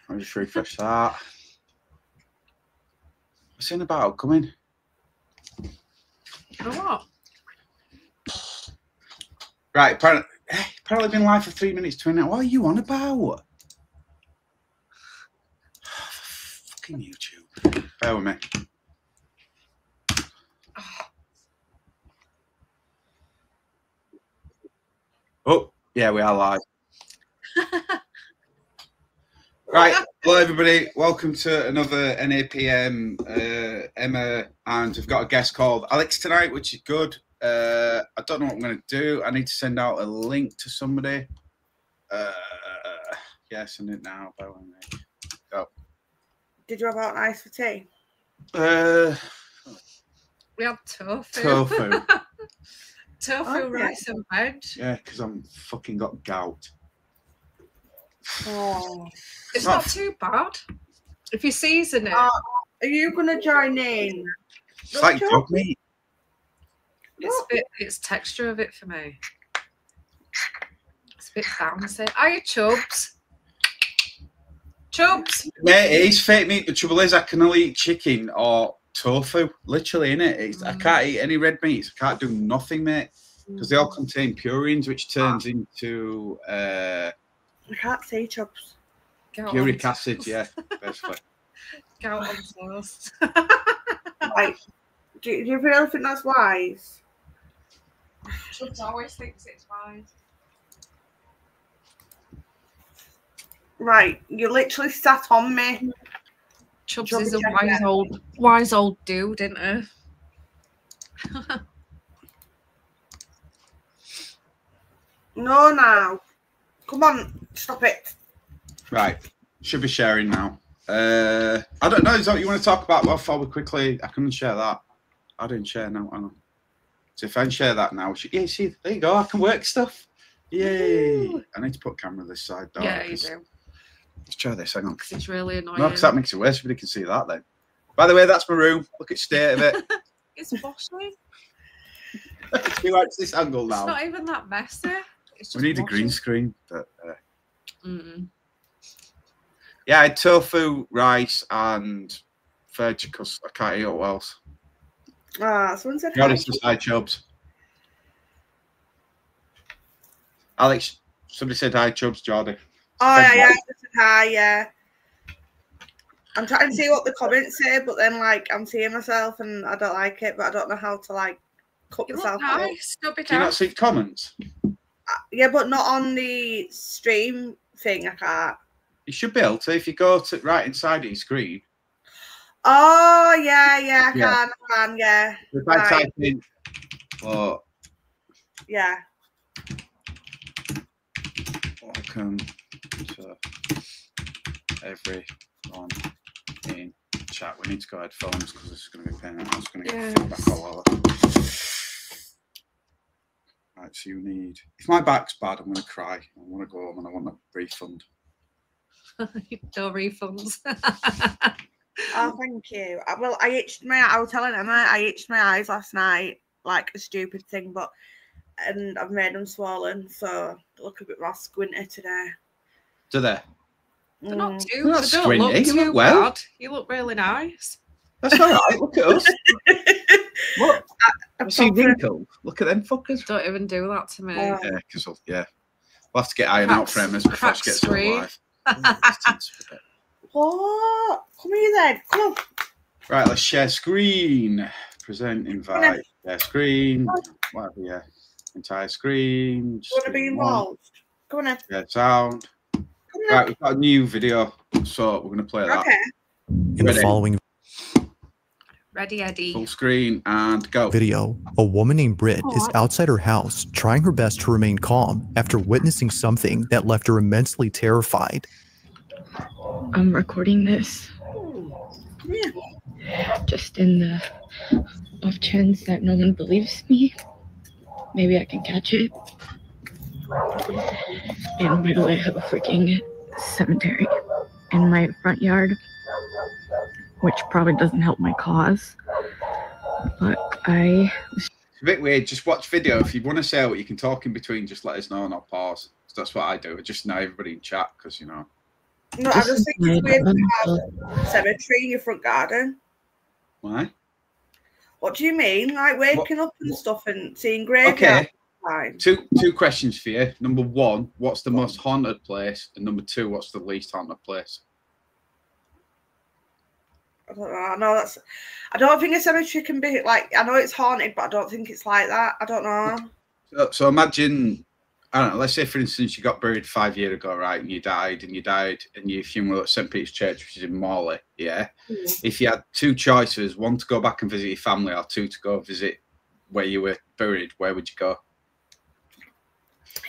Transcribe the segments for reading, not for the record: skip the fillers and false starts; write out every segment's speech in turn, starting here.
I'll just refresh that. What's in about coming? What? Right, apparently been live for 3 minutes, 20 minutes. What are you on about? Fucking YouTube. Bear with me. Oh, yeah, we are live. Right, hello everybody. Welcome to another NAPM. Emma, and we've got a guest called Alex tonight, which is good. I don't know what I'm going to do. I need to send out a link to somebody. Yeah, send it now. Go. Did you have out ice for tea? We had tofu. Tofu. Tofu, rice and veg. Yeah, because I'm fucking got gout. Oh, It's not too bad. If you season it. are you gonna join in? It's like dog meat. It's texture of it for me. It's a bit bouncy. Are you Chubs? Chubs. Mate, it is fake meat. The trouble is I can only eat chicken or tofu. Literally, innit? I can't eat any red meats. I can't do nothing, mate. Because they all contain purines, which turns into I can't see Chubs. uric acid, yeah, basically. Gout on toast. Like, do you really think that's wise? Chubs always thinks it's wise. Right, you literally sat on me. Chubs is a wise old dude, isn't he? No, now. Come on, stop it. Right, should be sharing now. I don't know, is that what you want to talk about? Well, forward quickly. I couldn't share that. I didn't share now. Hang on. So if I can share that now, yeah, see, there you go. I can work stuff. Yay! Ooh. I need to put camera this side down. Yeah, you do. Let's try this. Hang on. Because it's really annoying. No, because that makes it worse. Everybody can see that then. By the way, that's my room. Look at the state of it. It's bossy. He likes this angle now. It's not even that messy. It's just we need bossy. a green screen. But, yeah, I had tofu, rice, and veg because I can't eat what else. Someone said Jordy says hi, Chubs. Alex, somebody said hi, Chubs, Jordy. Oh, yeah, I said hi, yeah. I'm trying to see what the comments say, but then, like, I'm seeing myself and I don't like it, but I don't know how to, like, cut You myself look out. nice. Don't be Do you not see comments? Yeah, but not on the stream thing, I can't. You should be able to if you go to right inside your screen. Oh, yeah, I can, yeah. If I type in, oh, yeah. Welcome to everyone in chat. We need to go headphones because this is going to be a pain. I'm just going to get feedback all over. Right, so you need. If my back's bad, I'm going to cry. I want to go home and I want a refund. No refunds. Oh, thank you. Well, I was telling Emma, I itched my eyes last night, like a stupid thing, and I've made them swollen, so they look a bit more squinty today. Do they? They're not too. They're not They don't squinty. look You too look well. bad. You look really nice. That's all right. Look at us. What? I see wrinkles. Look at them fuckers. Don't even do that to me. Yeah, because we'll have to get iron out for Emma's before she gets alive. What? Come here then. Come on. Right, let's share screen. Present, invite, share screen. Whatever, yeah. Entire screen. You want to be involved? Come on then. Yeah, sound. Right, we've got a new video, so we're going to play that. Okay. In the following Ready, Eddie. Full screen and go. video, a woman named Britt is outside her house trying her best to remain calm after witnessing something that left her immensely terrified. I'm recording this just in the off chance that no one believes me. Maybe I can catch it. And by the way, I have a freaking cemetery in my front yard, which probably doesn't help my cause. But It's a bit weird. Just watch video. If you want to say what you can talk in between, just let us know and I'll pause. So that's what I do. I just know everybody in chat because, you know. No, I just think it's weird to have a cemetery in your front garden. Why? What do you mean? Like waking up and stuff and seeing graveyards? Okay. Two questions for you. Number one, what's the most haunted place? And number two, what's the least haunted place? I don't know. I don't think a cemetery can be like. I know it's haunted, but I don't think it's like that. I don't know. So imagine, I don't know. Let's say, for instance, you got buried 5 years ago, right? And you died, and your funeral at St. Peter's Church, which is in Morley. Yeah. If you had two choices, one to go back and visit your family, or two to go visit where you were buried, where would you go?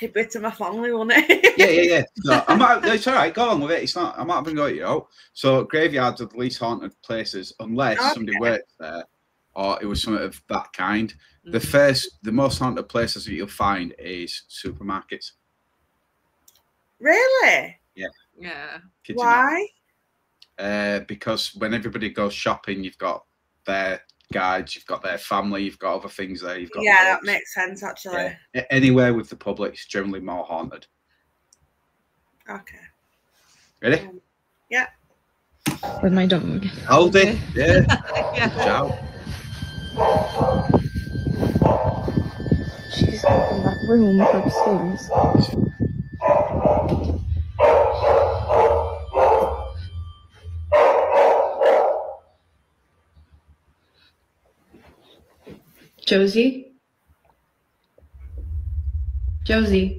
It'd be to my family, wouldn't it? Yeah. So, it's all right. Go along with it. It's not. I'm not having got you out. So graveyards are the least haunted places, unless somebody works there, or it was something of that kind. The most haunted places that you'll find is supermarkets. Really? Yeah. Why? Because when everybody goes shopping, you've got their guides, you've got their family, you've got other things there. You've got that makes sense actually. Yeah. Anywhere with the public is generally more haunted. Okay. Ready? Yeah. With my dog. Hold it. Yeah. Yeah. Ciao. She's in that room upstairs. Josie? Josie?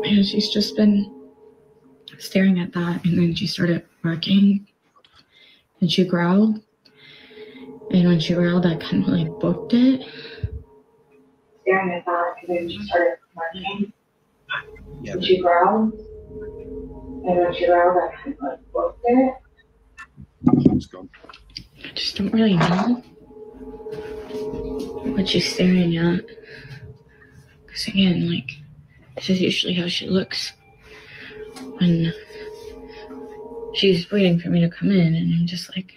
And she's just been staring at that, and then she started barking, and she growled, and when she growled, I kind of like booked it. Staring at that, and then she started barking, and she growled, and when she growled, I kind of like booked it. I just don't really know what she's staring at, because again, like, this is usually how she looks when she's waiting for me to come in, and I'm just like,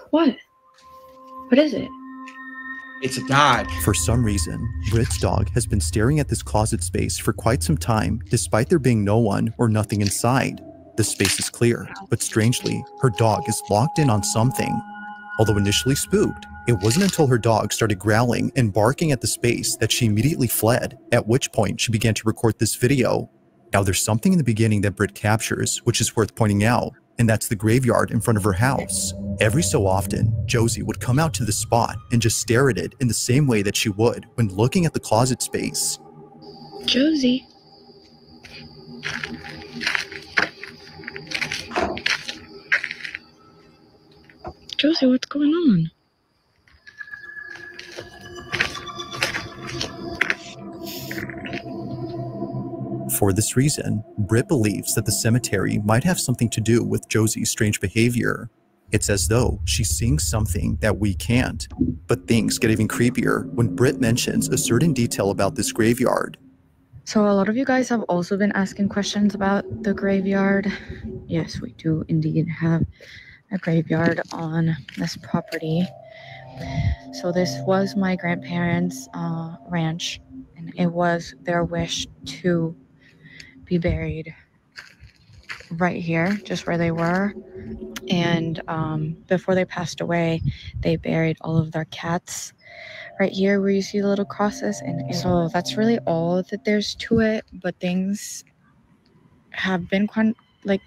what? What is it? It's a dog. For some reason, Britt's dog has been staring at this closet space for quite some time, despite there being no one or nothing inside. The space is clear, but strangely, her dog is locked in on something. Although initially spooked, it wasn't until her dog started growling and barking at the space that she immediately fled, at which point she began to record this video. Now there's something in the beginning that Britt captures, which is worth pointing out, and that's the graveyard in front of her house. Every so often, Josie would come out to the spot and just stare at it in the same way that she would when looking at the closet space. Josie. Josie, what's going on? For this reason, Britt believes that the cemetery might have something to do with Josie's strange behavior. It's as though she's seeing something that we can't. But things get even creepier when Britt mentions a certain detail about this graveyard. So a lot of you guys have also been asking questions about the graveyard. Yes, we do indeed have a graveyard on this property. So this was my grandparents' ranch, and it was their wish to be buried right here, just where they were. And before they passed away, they buried all of their cats right here where you see the little crosses. And so that's really all that there's to it. But things have been quite, like,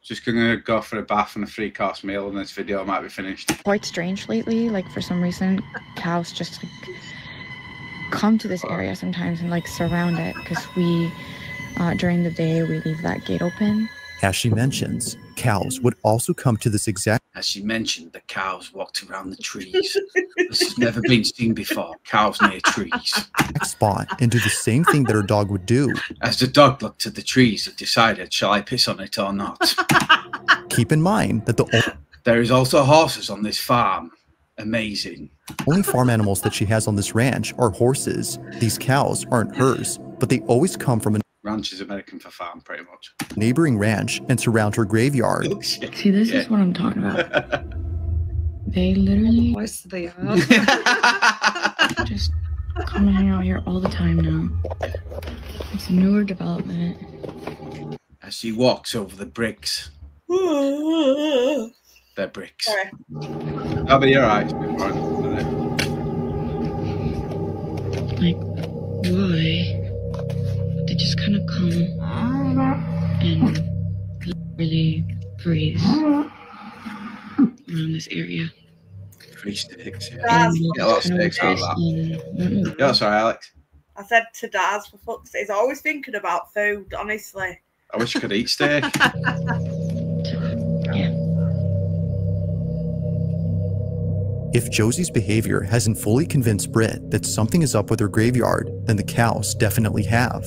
just gonna go for a bath and a 3-course meal, and this video might be finished. Quite strange lately. Like, for some reason, cows just like come to this area sometimes and like surround it, because we during the day we leave that gate open. As she mentions, cows would also come to this exact As she mentioned, the cows walked around the trees. This has never been seen before. Cows near trees. Spot and do the same thing that her dog would do. As the dog looked at the trees, it decided, shall I piss on it or not? Keep in mind that There is also horses on this farm. Amazing. only farm animals that she has on this ranch are horses. These cows aren't hers, but they always come from a Ranch is American for farm, pretty much. neighboring ranch and surround her graveyard. See, this is what I'm talking about. They literally Voice of the yard. just come and hang out here all the time now. It's a newer development. As she walks over the bricks. They're bricks. Sorry. Oh, but you're right. Like, why? They just kind of come and really breathe around this area. 3 sticks, yeah. Daz, Get a lot of sticks out of that. Yeah, sorry, Alex. I said to Daz, for fuck's sake, he's always thinking about food, honestly. I wish I could eat steak. Yeah. If Josie's behavior hasn't fully convinced Britt that something is up with her graveyard, then the cows definitely have.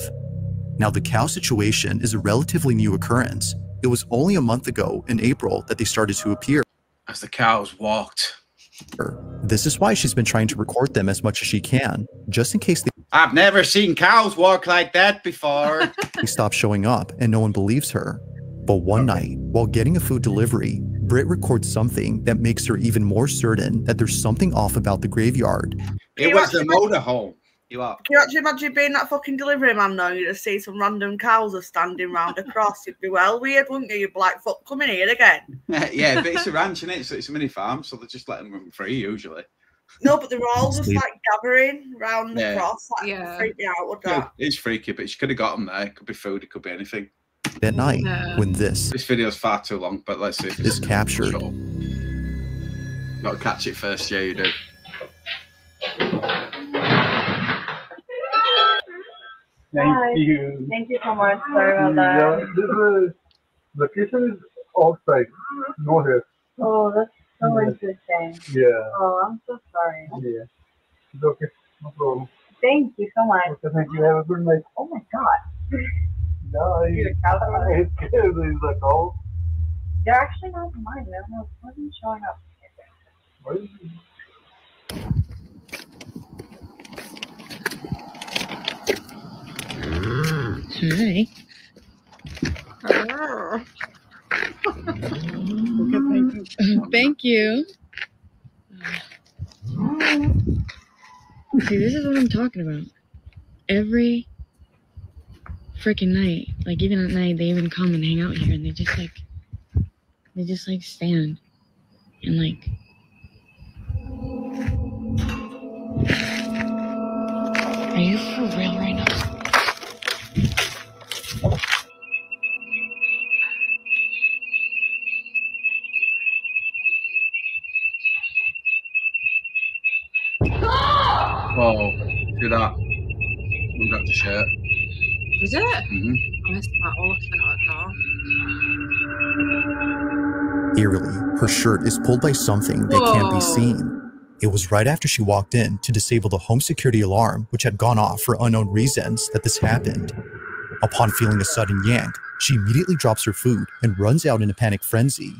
Now, the cow situation is a relatively new occurrence. It was only a month ago in April that they started to appear. As the cows walked. This is why she's been trying to record them as much as she can, just in case I've never seen cows walk like that before. they stop showing up and no one believes her. But one night, while getting a food delivery, Britt records something that makes her even more certain that there's something off about the graveyard. It was the motorhome. You are. Can you actually imagine being that fucking delivery man though? You just see some random cows are standing round across. You'd be well weird, wouldn't you? You'd be like, fuck, come in here again. Yeah, but it's a ranch, isn't it? So it's a mini farm, so they just let them run free usually. No, but they were all just like gathering round the cross. Like, Yeah. freak me out with Yeah, that. it's freaky, but she could have got them there. It could be food, it could be anything. At night, Yeah. when this This video's far too long, but let's see if is captured. Got to catch it first, yeah, you do. Thank you. Thank you so much. Sorry about Yeah, that. this is location is outside, no here. Oh, that's so Yeah. interesting. Yeah, Oh, I'm so sorry. yeah. It's okay, no problem. Thank you so much. Okay, thank you. Have a good night. Oh my God. Yeah, You're a cow. it's scared. He's like, oh, They're actually not mine. They're not wasn't showing up. what is it? Hi. Thank you. See, this is what I'm talking about. Every freaking night, like even at night, they even come and hang out here, and they just like stand and like. Are you for real right now? Whoa, do that. Look at the shirt. Is it? Mm-hmm. I missed that. All looking at it now. Eerily, her shirt is pulled by something that can't be Whoa. seen. It was right after she walked in to disable the home security alarm, which had gone off for unknown reasons, that this happened. Upon feeling a sudden yank, she immediately drops her food and runs out in a panic frenzy.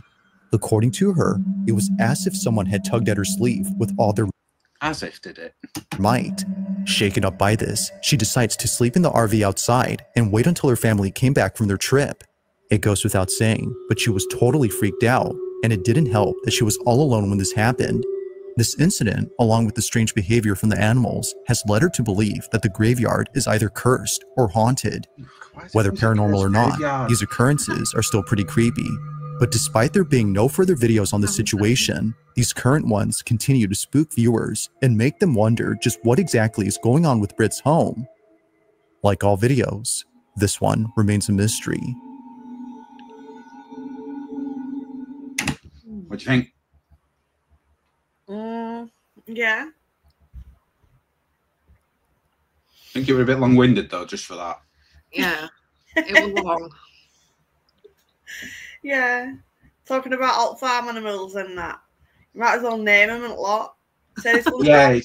According to her, it was as if someone had tugged at her sleeve with all their As if did it. might. Shaken up by this, she decides to sleep in the RV outside and wait until her family came back from their trip. It goes without saying, but she was totally freaked out, and it didn't help that she was all alone when this happened. This incident, along with the strange behavior from the animals, has led her to believe that the graveyard is either cursed or haunted. Whether paranormal or not, these occurrences are still pretty creepy. But despite there being no further videos on the situation, these current ones continue to spook viewers and make them wonder just what exactly is going on with Britt's home. Like all videos, this one remains a mystery. What do you think? Yeah. I think you were a bit long-winded though, just for that. Yeah. It was long. Yeah. Talking about alt farm animals and that. You might as well name them a lot. Say this one's Yeah,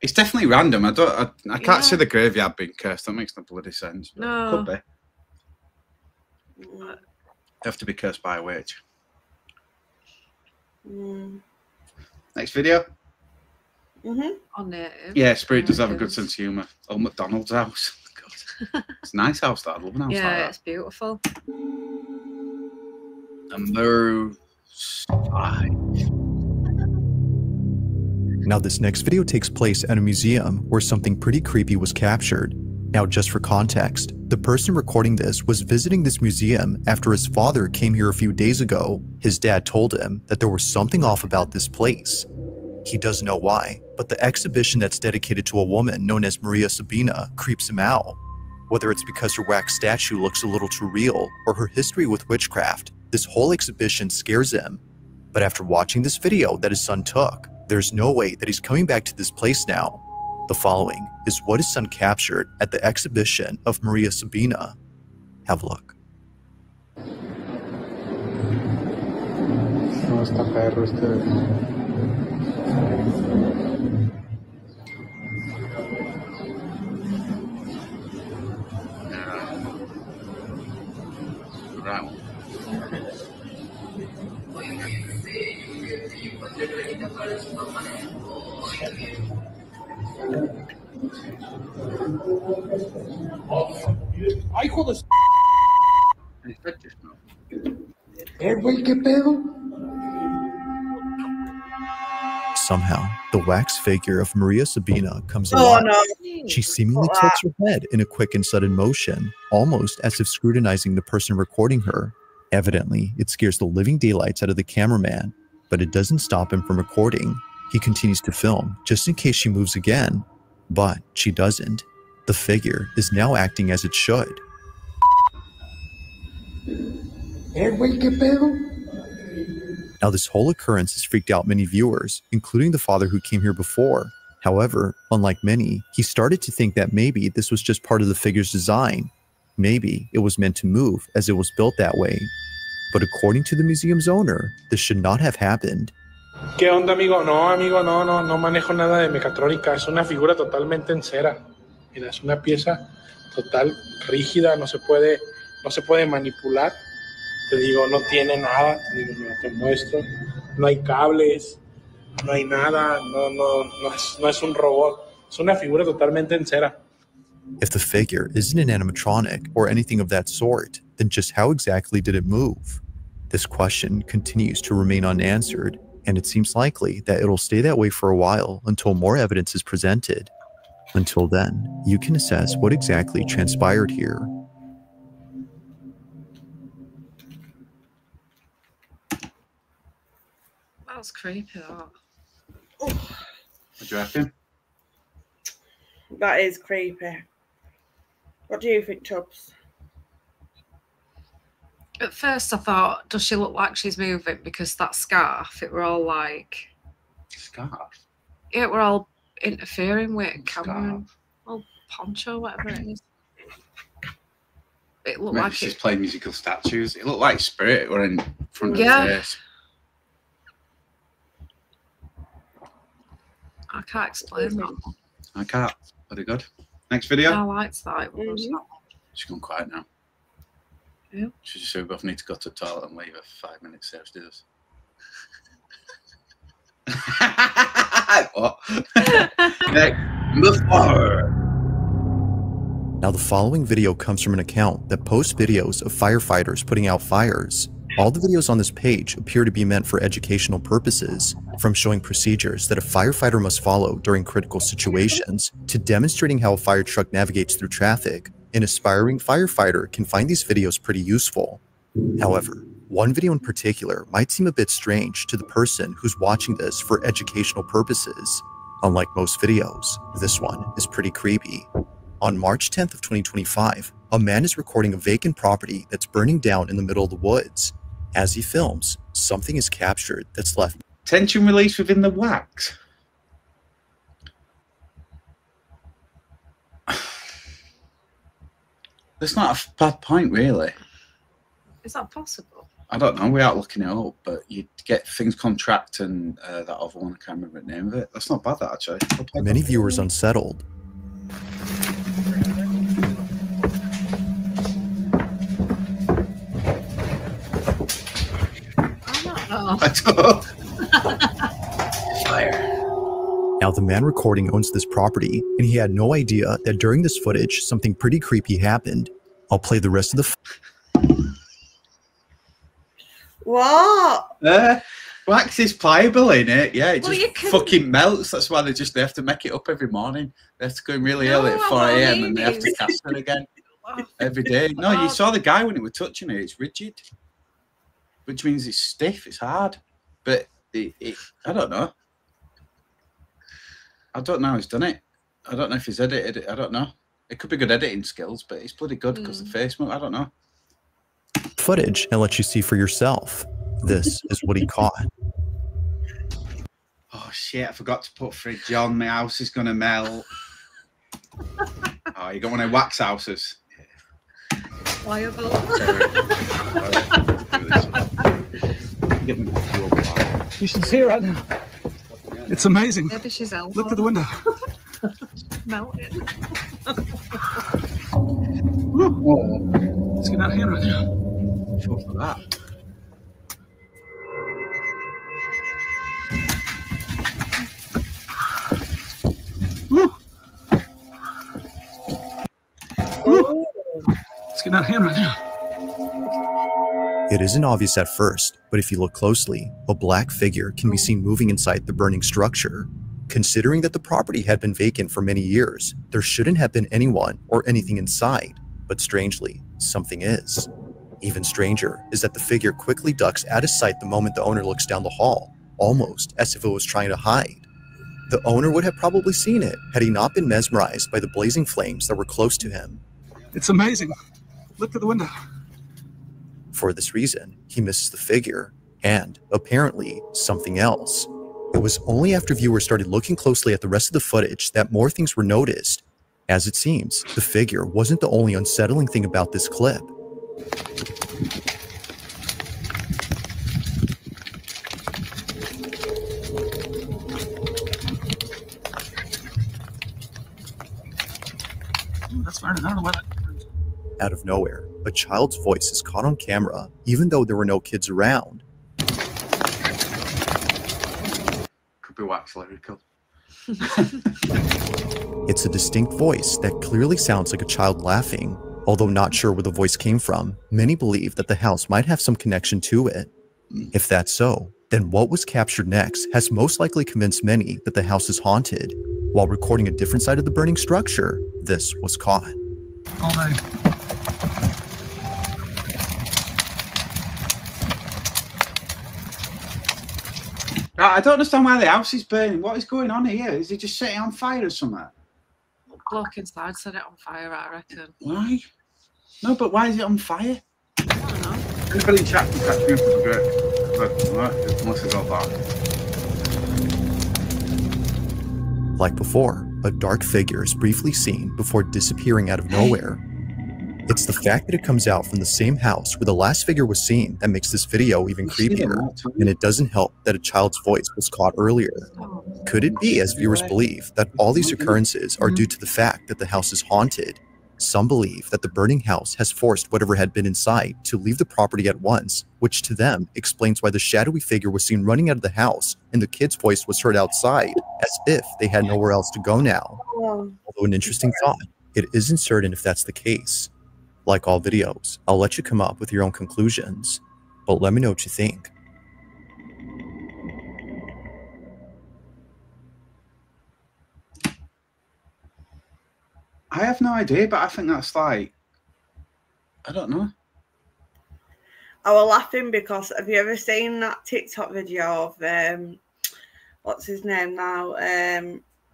it's definitely random. I can't see the graveyard being cursed. That makes no bloody sense. But No. it could be. You have to be cursed by a witch. Next video. On native. Yeah, Spirit does have a good sense of humour. Old McDonald's house. God. It's a nice house. That I love an house like that. It's beautiful. Number 5. Now, this next video takes place at a museum where something pretty creepy was captured. Now, just for context, the person recording this was visiting this museum after his father came here a few days ago. His dad told him that there was something off about this place. He doesn't know why, but the exhibition that's dedicated to a woman known as Maria Sabina creeps him out. Whether it's because her wax statue looks a little too real or her history with witchcraft, this whole exhibition scares him. But after watching this video that his son took, there's no way that he's coming back to this place now. The following is what his son captured at the exhibition of Maria Sabina. Have a look. No está perro este. Right. ¡Ay, hijo de... güey, qué pedo! Somehow, the wax figure of Maria Sabina comes alive. no. She seemingly tilts her head in a quick and sudden motion, almost as if scrutinizing the person recording her. Evidently, it scares the living daylights out of the cameraman, but it doesn't stop him from recording. He continues to film, just in case she moves again. But she doesn't. The figure is now acting as it should. Güey, qué pedo! Now, this whole occurrence has freaked out many viewers, including the father who came here before. However, unlike many, he started to think that maybe this was just part of the figure's design. Maybe it was meant to move as it was built that way. But according to the museum's owner, this should not have happened. ¿Qué onda, amigo? No, amigo, no manejo nada de mecatrónica. Es una figura totalmente en cera. Mira, es una pieza total rígida, no se puede manipular. Te digo, no tiene nada. Te digo, mira, te muestro. No hay cables, no hay nada. No es un robot. Es una figura totalmente en cera. If the figure isn't an animatronic or anything of that sort, then just how exactly did it move? This question continues to remain unanswered, and it seems likely that it'll stay that way for a while until more evidence is presented. Until then, you can assess what exactly transpired here. That was creepy, that. What do you reckon? That is creepy. What do you think, Chubbs? At first I thought, does she look like she's moving? Because that scarf, it were all like... Scarf? Yeah, it were all interfering with camera. Well, poncho, whatever it is. It looked Maybe like she's playing musical statues. It looked like Spirit were in front of Yeah. her face. I can't explain that. I can't. Very good. Next video. I liked that. It was She's gone quiet now. Yeah. She just said we both need to go to the toilet and leave her 5 minutes there. Do this. What? Next, Now, the following video comes from an account that posts videos of firefighters putting out fires. All the videos on this page appear to be meant for educational purposes, from showing procedures that a firefighter must follow during critical situations, to demonstrating how a fire truck navigates through traffic. An aspiring firefighter can find these videos pretty useful. However, one video in particular might seem a bit strange to the person who's watching this for educational purposes. Unlike most videos, this one is pretty creepy. On March 10th of 2025, a man is recording a vacant property that's burning down in the middle of the woods. As he films, something is captured that's left. Tension release within the wax. That's not a bad point, really. Is that possible? I don't know, without looking it up, but you get things contract and that other one, I can't remember the name of it. That's not bad, that, actually. Many viewers unsettled. I don't. Fire. Now, the man recording owns this property, and he had no idea that during this footage, something pretty creepy happened. I'll play the rest of the What? Wax is pliable in it, yeah. It Well, just you can- fucking melts. That's why they have to make it up every morning. They have to go in really early at 4 a.m. and they have to cast it again every day. No, you saw the guy when he was touching it. It's rigid, which means it's stiff. It's hard, but I don't know. I don't know how he's done it. I don't know if he's edited it. I don't know. It could be good editing skills, but it's bloody good because the face move. I don't know. footage and let you see for yourself. This is what he caught. Oh shit, I forgot to put fridge on. My house is gonna melt. Oh, you got one of wax houses? Pliable. You should see it right now. It's amazing. Maybe she's elbow. Look at the window. Melting. Let's get out of here right now. Sure for that. Let's get out of here right now. It isn't obvious at first, but if you look closely, a black figure can be seen moving inside the burning structure. Considering that the property had been vacant for many years, there shouldn't have been anyone or anything inside, but strangely, something is. Even stranger is that the figure quickly ducks out of sight the moment the owner looks down the hall, almost as if it was trying to hide. The owner would have probably seen it had he not been mesmerized by the blazing flames that were close to him. It's amazing. Look at the window. For this reason, he misses the figure and, apparently, something else. It was only after viewers started looking closely at the rest of the footage that more things were noticed. As it seems, the figure wasn't the only unsettling thing about this clip. That's weird. I don't know why that. Out of nowhere, a child's voice is caught on camera, even though there were no kids around. Could be wax lyrical. It's a distinct voice that clearly sounds like a child laughing. Although not sure where the voice came from, many believe that the house might have some connection to it. If that's so, then what was captured next has most likely convinced many that the house is haunted. While recording a different side of the burning structure, this was caught. All day. I don't understand why the house is burning. What is going on here? Is it just setting on fire or something? Bloke inside set it on fire, I reckon. Why? No, but why is it on fire? I don't know. Anybody in chat can catch me up with a bit. Unless I go back. Like before, a dark figure is briefly seen before disappearing out of nowhere. It's the fact that it comes out from the same house where the last figure was seen that makes this video even creepier, and it doesn't help that a child's voice was caught earlier. Could it be, as viewers believe, that all these occurrences are due to the fact that the house is haunted? Some believe that the burning house has forced whatever had been inside to leave the property at once, which to them explains why the shadowy figure was seen running out of the house and the kid's voice was heard outside, as if they had nowhere else to go now. Although an interesting thought, it isn't certain if that's the case. Like all videos, I'll let you come up with your own conclusions, but let me know what you think. I have no idea, but I think that's like, I don't know. I was laughing because have you ever seen that TikTok video of what's his name now?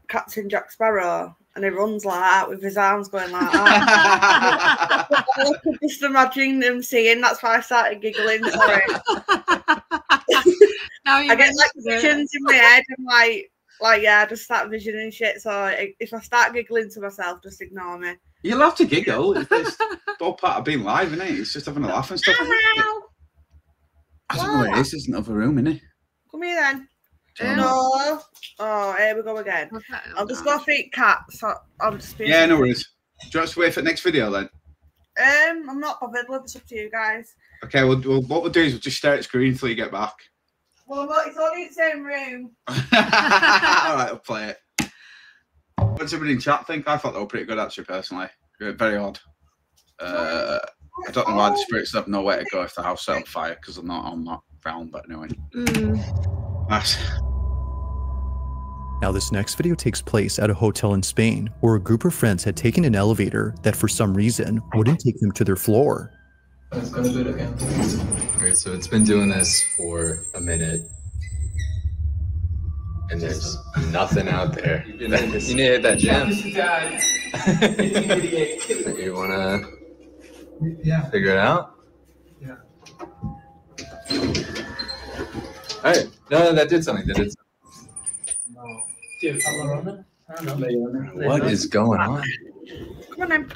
Captain Jack Sparrow, and he runs like that with his arms going like that. I could just imagine him seeing. That's why I started giggling. Sorry. Now you I get like visions in my head. I'm like yeah, I just start visioning shit. So if I start giggling to myself, just ignore me. You'll have to giggle. It's all part of being live, isn't it? It's just having a laugh and stuff. I don't know where it is. There's another room, innit? Come here then. Don't No. Oh, here we go again. I'll just go feed Cat. So I'll just be. Yeah, no worries. Do you want us to wait for the next video then? I'm not bothered. It's up to you guys. Okay, well, what we'll do is we'll just stare at the screen until you get back. Well, it's only in the same room. All right, I'll play it. What did everybody in chat think? I thought they were pretty good, actually, personally. Very odd. I don't know why the spirits have nowhere to go if the house set on fire, because I'm not round, but anyway. Nice. Now, this next video takes place at a hotel in Spain where a group of friends had taken an elevator that for some reason wouldn't take them to their floor. It's gonna do it again. Alright, so it's been doing this for a minute. And there's nothing out there. You need to hit that jam. You wanna figure it out? Yeah. Alright. No, that did something. What is going on? Come on then.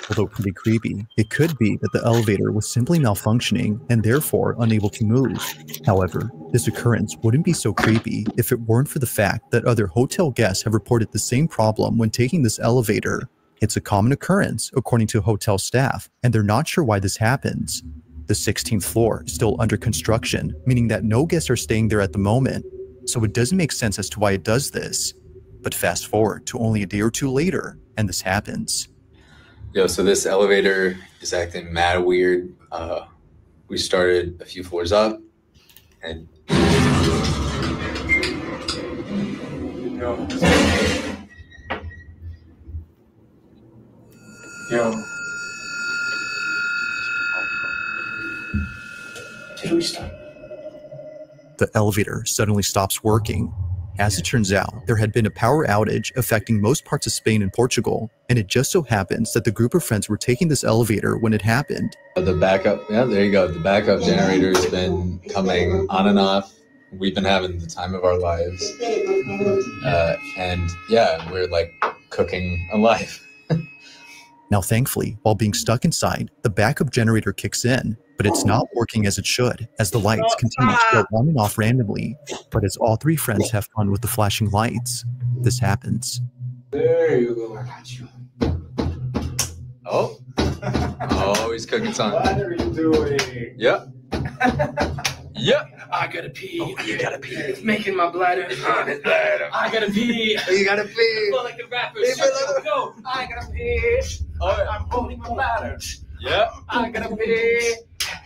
Although pretty creepy, it could be that the elevator was simply malfunctioning and therefore unable to move. However, this occurrence wouldn't be so creepy if it weren't for the fact that other hotel guests have reported the same problem when taking this elevator. It's a common occurrence, according to hotel staff, and they're not sure why this happens. The 16th floor is still under construction, meaning that no guests are staying there at the moment, so it doesn't make sense as to why it does this. But fast forward to only a day or two later, and this happens. Yo, so this elevator is acting mad weird. We started a few floors up, and Yo. Did we stop? The elevator suddenly stops working. As it turns out, there had been a power outage affecting most parts of Spain and Portugal, and it just so happens that the group of friends were taking this elevator when it happened. the backup, yeah, there you go. The backup generator's been coming on and off. We've been having the time of our lives. And yeah, we're like cooking a life. Now, thankfully, while being stuck inside, the backup generator kicks in, but it's not working as it should, as the lights continue to go on and off randomly. But as all three friends have fun with the flashing lights, this happens. There you go. I got you. Oh. Oh, he's cooking something. What are you doing? Yep. Yep. I gotta pee. Oh, you gotta pee. It's making my bladder. I gotta pee. You gotta pee. Go like the rappers. Go. I gotta pee. I'm holding my bladder. Yep. I gotta pee.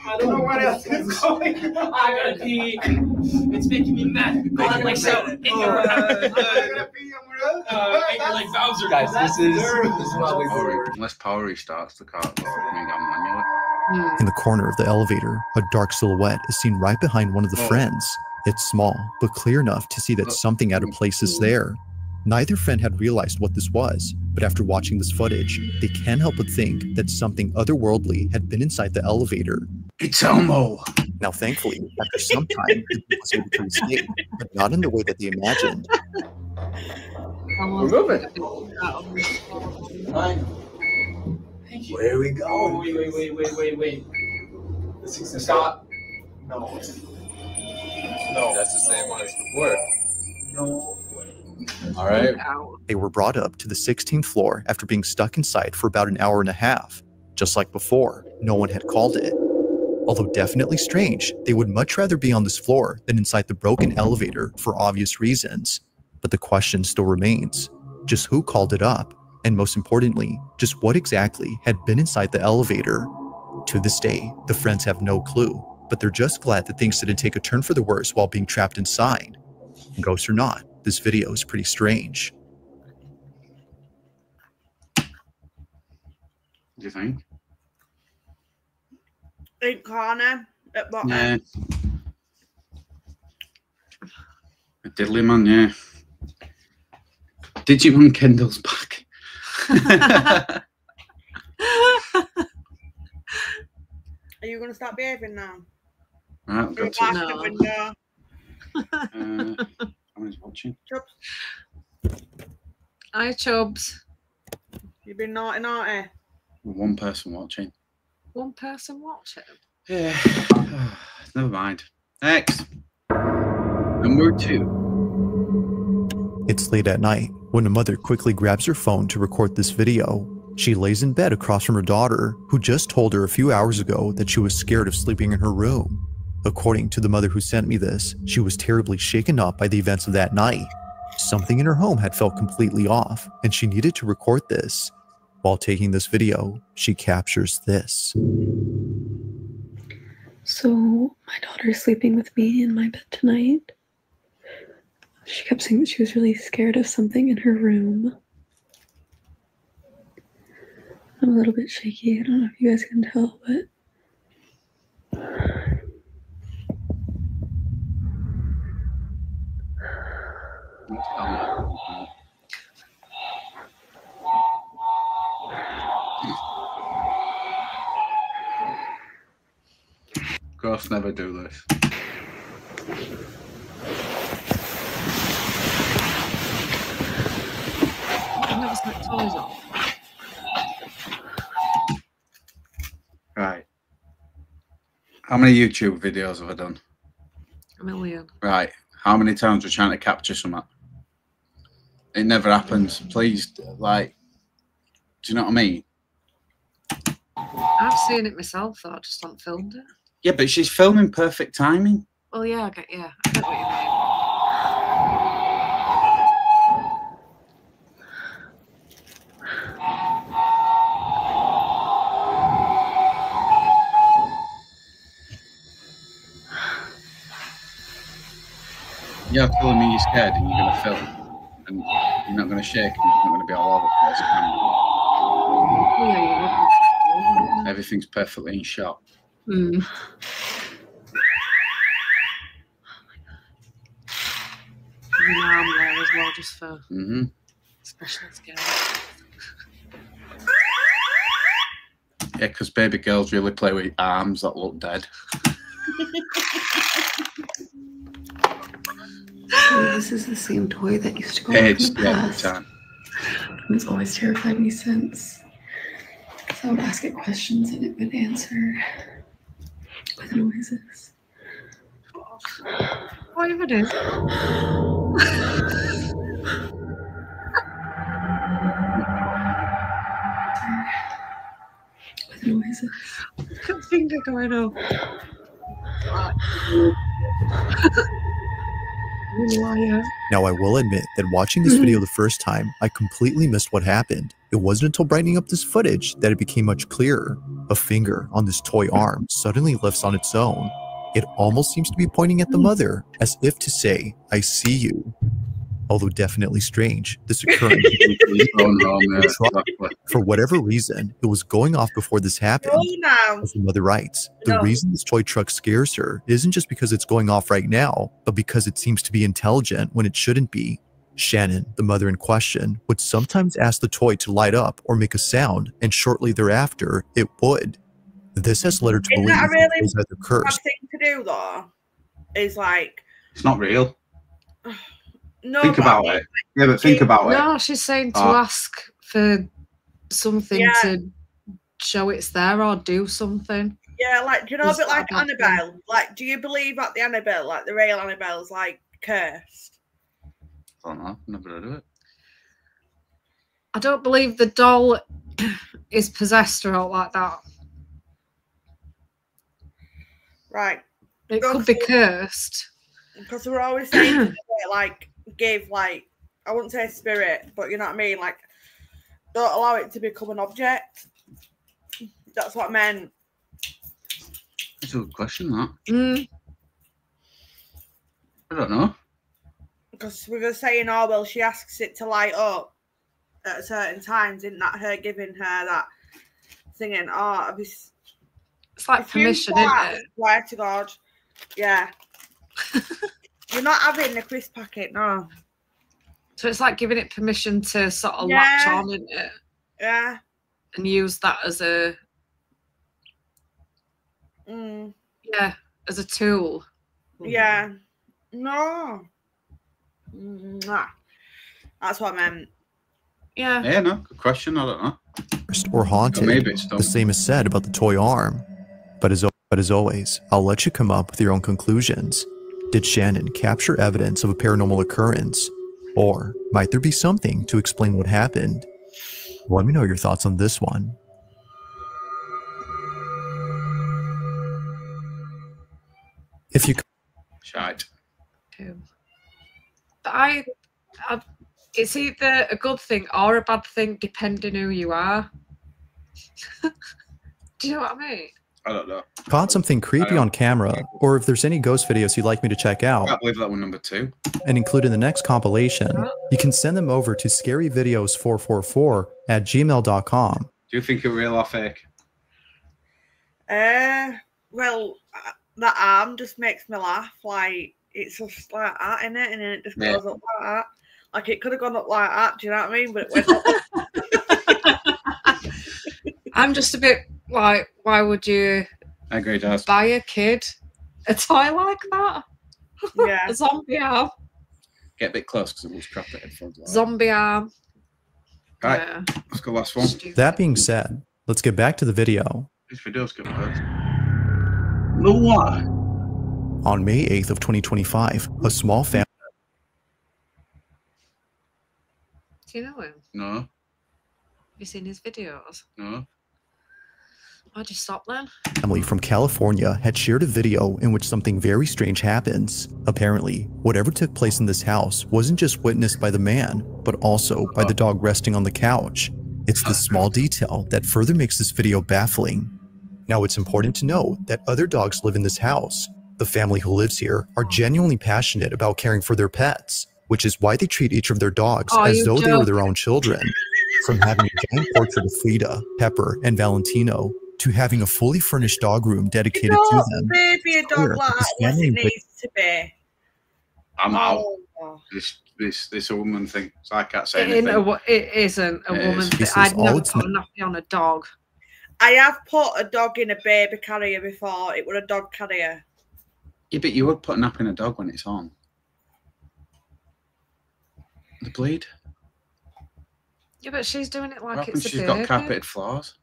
I don't know what else is going. I gotta pee. It's making me mad. Go like so. I gotta pee. I'm like Bowser. Guys, this is what we do. Unless power restarts the car, manually. In the corner of the elevator, a dark silhouette is seen right behind one of the friends. It's small, but clear enough to see that something out of place is there. Neither friend had realized what this was, but after watching this footage, they can't help but think that something otherworldly had been inside the elevator. It's Selmo. Now, thankfully, after some time, it was able to escape, but not in the way that they imagined. We're moving. Where are we going? Wait. Stop. No. No. That's the same one as before. No. All right. They were brought up to the 16th floor after being stuck inside for about an hour and a half. Just like before, no one had called it. Although definitely strange, they would much rather be on this floor than inside the broken elevator for obvious reasons. But the question still remains, just who called it up? And most importantly, just what exactly had been inside the elevator? To this day, the friends have no clue, but they're just glad that things didn't take a turn for the worse while being trapped inside. Ghost or not, this video is pretty strange. What do you think? In corner at bottom. Yeah. A diddly man, yeah. Digimon Kendall's back. Are you going to start behaving now? Right, I've got Back to. the window. I was watching. Chops. Hi, Chubbs. You've been naughty. One person watching. One person watching. Yeah. Never mind. Next. Number 2. It's late at night when a mother quickly grabs her phone to record this video. She lays in bed across from her daughter, who just told her a few hours ago that she was scared of sleeping in her room. According to the mother who sent me this, she was terribly shaken up by the events of that night. Something in her home had felt completely off, and she needed to record this. While taking this video, she captures this. So, my daughter's sleeping with me in my bed tonight. She kept saying that she was really scared of something in her room. I'm a little bit shaky. I don't know if you guys can tell, but... Ghosts never do this. I've never snapped toys off. Right. How many YouTube videos have I done? A million. Right. How many times we're trying to capture something? It never happens. Please, like, do you know what I mean? I've seen it myself, though. I just haven't filmed it. Yeah, but she's filming perfect timing. Well, yeah, I get what you mean. You're telling me you're scared and you're going to film and you're not going to shake and you're not going to be all over the place. Oh, yeah, you're Everything's perfectly in shot. Mm. An arm there as well, just for special scale. Yeah, because baby girls really play with arms that look dead. So this is the same toy that used to go off in the past. And it's always terrified me since. So I would ask it questions and it would answer with noises. Whatever it is. With noises. Good finger going off. Now, I will admit that watching this video the first time, I completely missed what happened. It wasn't until brightening up this footage that it became much clearer. A finger on this toy arm suddenly lifts on its own. It almost seems to be pointing at the mother, as if to say, I see you. Although definitely strange, this occurring for whatever reason, it was going off before this happened. As the mother writes, the reason this toy truck scares her isn't just because it's going off right now, but because it seems to be intelligent when it shouldn't be. Shannon, the mother in question, would sometimes ask the toy to light up or make a sound, and shortly thereafter, it would. This has led her to believe that it was either bad cursed. thing to do though is like it's not real. No, think about it. Yeah, but think about it. No, she's saying to ask for something to show it's there or do something. Yeah, like, do you know a bit like Annabelle? Like, do you believe that the Annabelle, like the real Annabelle's like cursed? I don't know. Never heard of it. I don't believe the doll is possessed or like that. Right. It could be cursed. Because we're always saying like give like, I wouldn't say spirit, but you know what I mean? Like, don't allow it to become an object. That's what I meant. That's a good question, that. I don't know. Because we were saying, oh, well, she asks it to light up at certain times. Isn't that her giving her that singing? Oh, it's like permission, isn't it? Swear to God. Yeah. You're not having the crisp packet, no. So it's like giving it permission to sort of latch on, isn't it? Yeah. And use that as a as a tool. Yeah. No. Nah. That's what I meant. Yeah. Yeah, no, good question. I don't know. Or haunted. Maybe it's the same is said about the toy arm. But as always, I'll let you come up with your own conclusions. Did Shannon capture evidence of a paranormal occurrence? Or might there be something to explain what happened? Let me know your thoughts on this one. If you Shite. But it's either a good thing or a bad thing, depending who you are. Do you know what I mean? I don't know. caught something creepy on camera, or if there's any ghost videos you'd like me to check out, I can't believe that one number 2. and include in the next compilation, you can send them over to scaryvideos444@gmail.com. Do you think it's real or fake? Well, that arm just makes me laugh. Like, it's just like that, innit? And then it just goes up like that. Like, it could have gone up like that, do you know what I mean? But it went up. I'm just a bit like, why would you buy a kid a toy like that? Yeah. A zombie arm. Get a bit close because it was crap at headphones. Zombie arm. Right, yeah. let's go last one. That being said, let's get back to the video. This video's good. No what? On May 8th of 2025, a small family. Do you know him? No. Have you seen his videos? No. Why'd you stop then? Family from California had shared a video in which something very strange happens. Apparently, whatever took place in this house wasn't just witnessed by the man, but also by the dog resting on the couch. It's this small detail that further makes this video baffling. Now, it's important to know that other dogs live in this house. The family who lives here are genuinely passionate about caring for their pets, which is why they treat each of their dogs as though they were their own children. From having a giant portrait of Frida, Pepper, and Valentino, to having a fully furnished dog room dedicated to them. Maybe a dog like that unless it needs to be. I'm out. This a woman thing, so I can't say anything. It isn't a woman thing. I'd never put a nappy on a dog. I have put a dog in a baby carrier before. It was a dog carrier. Yeah, but you would put a nap in a dog when it's on. The bleed. Yeah, but she's doing it like What it's a happens? She's baby. got carpeted floors.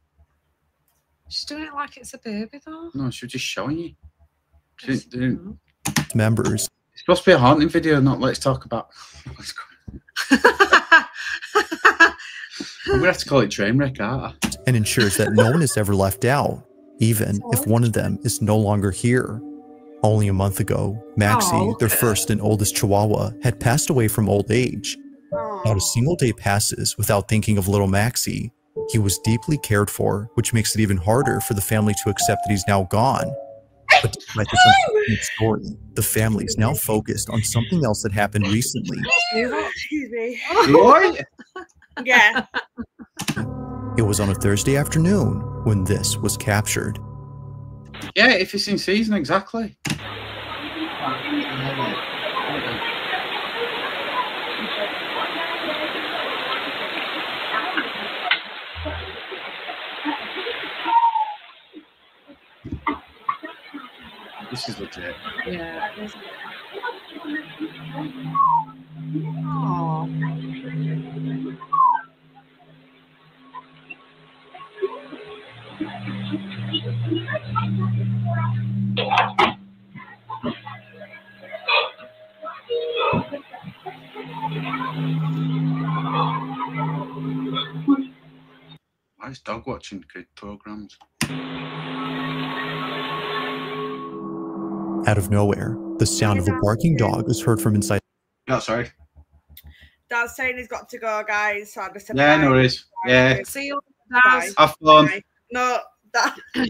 She's doing it like it's a baby, though. No, she was just showing you. She didn't. Members. It's supposed to be a haunting video, not let's talk about. I'm gonna have to call it Trainwreck, aren't I? And ensures that no one is ever left out, even if one of them is no longer here. Only a month ago, Maxie, their first and oldest Chihuahua, had passed away from old age. Not a single day passes without thinking of little Maxie. He was deeply cared for, which makes it even harder for the family to accept that he's now gone. But despite this unfortunate story, the family is now focused on something else that happened recently. Excuse me. What? Yeah. It was on a Thursday afternoon when this was captured. Yeah, if it's in season, exactly. This is legit. Yeah. Oh. Why is dog watching kid programs? Out of nowhere, the sound of a barking dog is heard from inside. Oh, sorry. Dad's saying he's got to go, guys. So I just said Yeah, bye. no worries. Yeah. See you, Bye. Have fun. Bye. No, Dad. I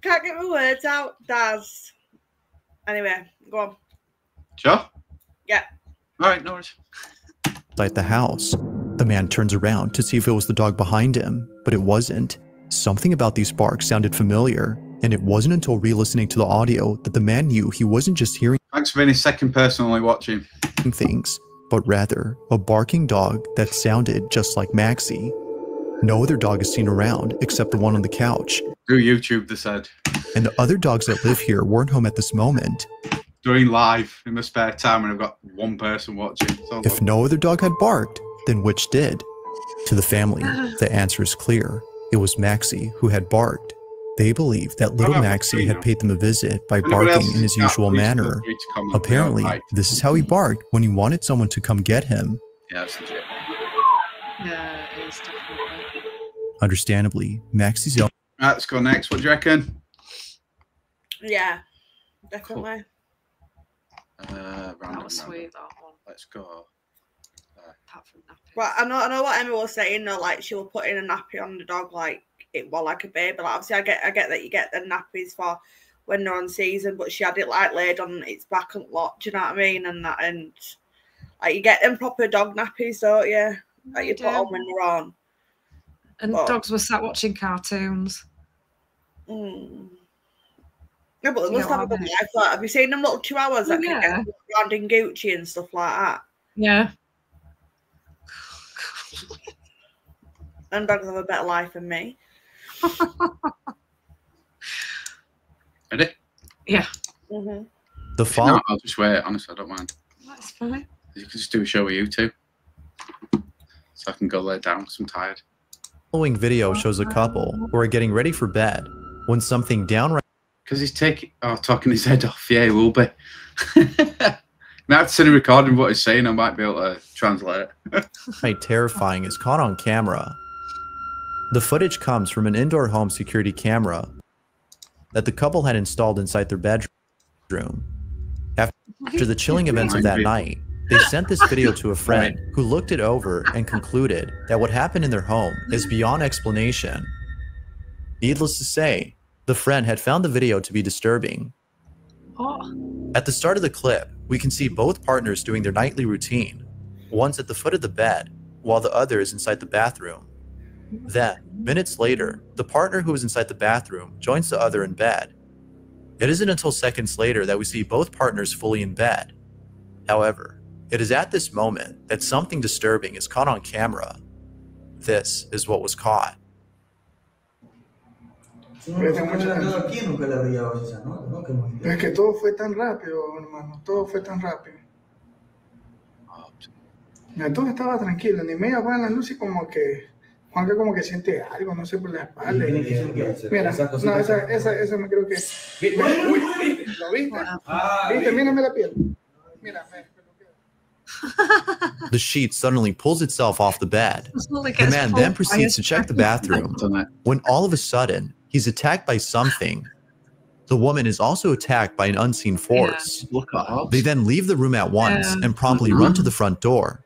can't get my words out, Daz. Anyway, go on. Sure? Yeah. All right, no worries. Inside the house. The man turns around to see if it was the dog behind him, but it wasn't. Something about these barks sounded familiar, and it wasn't until re-listening to the audio that the man knew he wasn't just hearing Thanks for being his second person only watching things, but rather a barking dog that sounded just like Maxie. No other dog is seen around except the one on the couch. Through YouTube, they said. And the other dogs that live here weren't home at this moment. Doing live in my spare time when I've got one person watching. So If no other dog had barked, then which did? To the family, the answer is clear. It was Maxie who had barked. They believed that little Maxie had paid them a visit by barking in his usual manner. Apparently, this is how he barked when he wanted someone to come get him. Yeah, that's legit. Yeah, it is definitely. Understandably, Maxie's yelling. Right, let's go next. What do you reckon? Yeah, definitely. That was sweet, that one. Let's go. But I know what Emma was saying. No, like she will put in a nappy on the dog, like like a baby. Like obviously, I get that you get the nappies for when they're on season, but she had it like laid on its back and locked. Do you know what I mean? And like you get them proper dog nappies, don't you? That you put on when they're on. And dogs were sat watching cartoons. Mm. Yeah, but they must have a good life. Like, have you seen them little chihuahuas that can get around in Gucci and stuff like that? Yeah. And dogs have a better life than me. Ready? Yeah. Mm-hmm. The fall. No, I'll just wait. Honestly, I don't mind. That's fine. You can just do a show with you two, so I can go lay down because I'm tired. The following video shows a couple who are getting ready for bed when something downright. Because he's talking his head off. Yeah, he will be. Now I have to send a recording of what he's saying. I might be able to translate it. Terrifying is caught on camera. The footage comes from an indoor home security camera that the couple had installed inside their bedroom. After the chilling events of that night, they sent this video to a friend who looked it over and concluded that what happened in their home is beyond explanation. Needless to say, the friend had found the video to be disturbing. At the start of the clip, we can see both partners doing their nightly routine. One's at the foot of the bed, while the other is inside the bathroom. Then, minutes later, the partner who is inside the bathroom joins the other in bed. It isn't until seconds later that we see both partners fully in bed. However, it is at this moment that something disturbing is caught on camera. This is what was caught. Es que todo fue tan rápido, hermano. Todo fue tan rápido. Todo estaba tranquilo. Ni media apagan las luces, como que Juanca como que siente algo, no sé, por la espalda. Mira, no, esa me creo que. Uy, ¿lo viste? ¿Viste? Mírame la piel. Mira, The sheet suddenly pulls itself off the bed. The man then proceeds to check the bathroom, when all of a sudden, he's attacked by something. The woman is also attacked by an unseen force. They then leave the room at once and promptly run to the front door.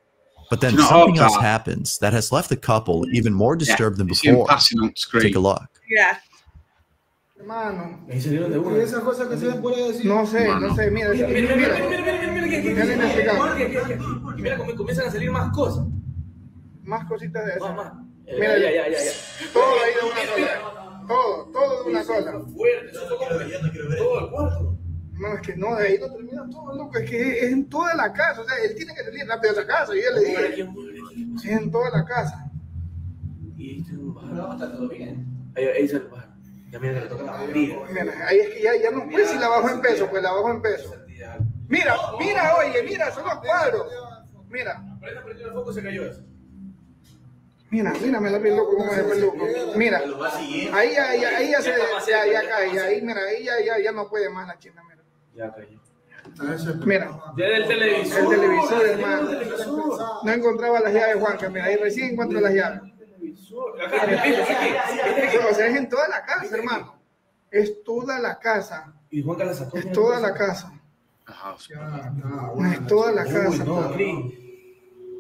But then something else happens that has left the couple even more disturbed than before. Take a look. Yeah. Hermano, y esas cosas que se ven por ahí así. No sé, mira. Y mira cómo comienzan a salir más cosas. Más cositas de esas. Mira, ya. Todo ahí de una sola. Todo de una sola. Todo el cuarto. Hermano, es que no, de ahí no termina todo, loco. Es que es en toda la casa. O sea, él tiene que salir rápido de la casa. Y yo le dije. Sí, es en toda la casa. Y tú, está todo bien. Ahí se lo baja. Ya mira que le toca la batería. Mira, ahí es que ya no puede si la bajo en peso, pues la bajo en peso. Mira, oye, son los cuadros. Mira. Prendió el foco, se cayó eso. Mira, me la piel loco, como de peluco. Mira, ahí ya cae, ahí, mira, ahí ya no puede más la china, mira. Ya cayó. Mira. Ya del televisor. El televisor, hermano. No encontraba las llaves, Juanca, mira, ahí recién encuentro las llaves. O sea, es en toda la casa, hermano. Es toda la casa. Y Juanca la sacó. Es toda la casa. Es toda la casa.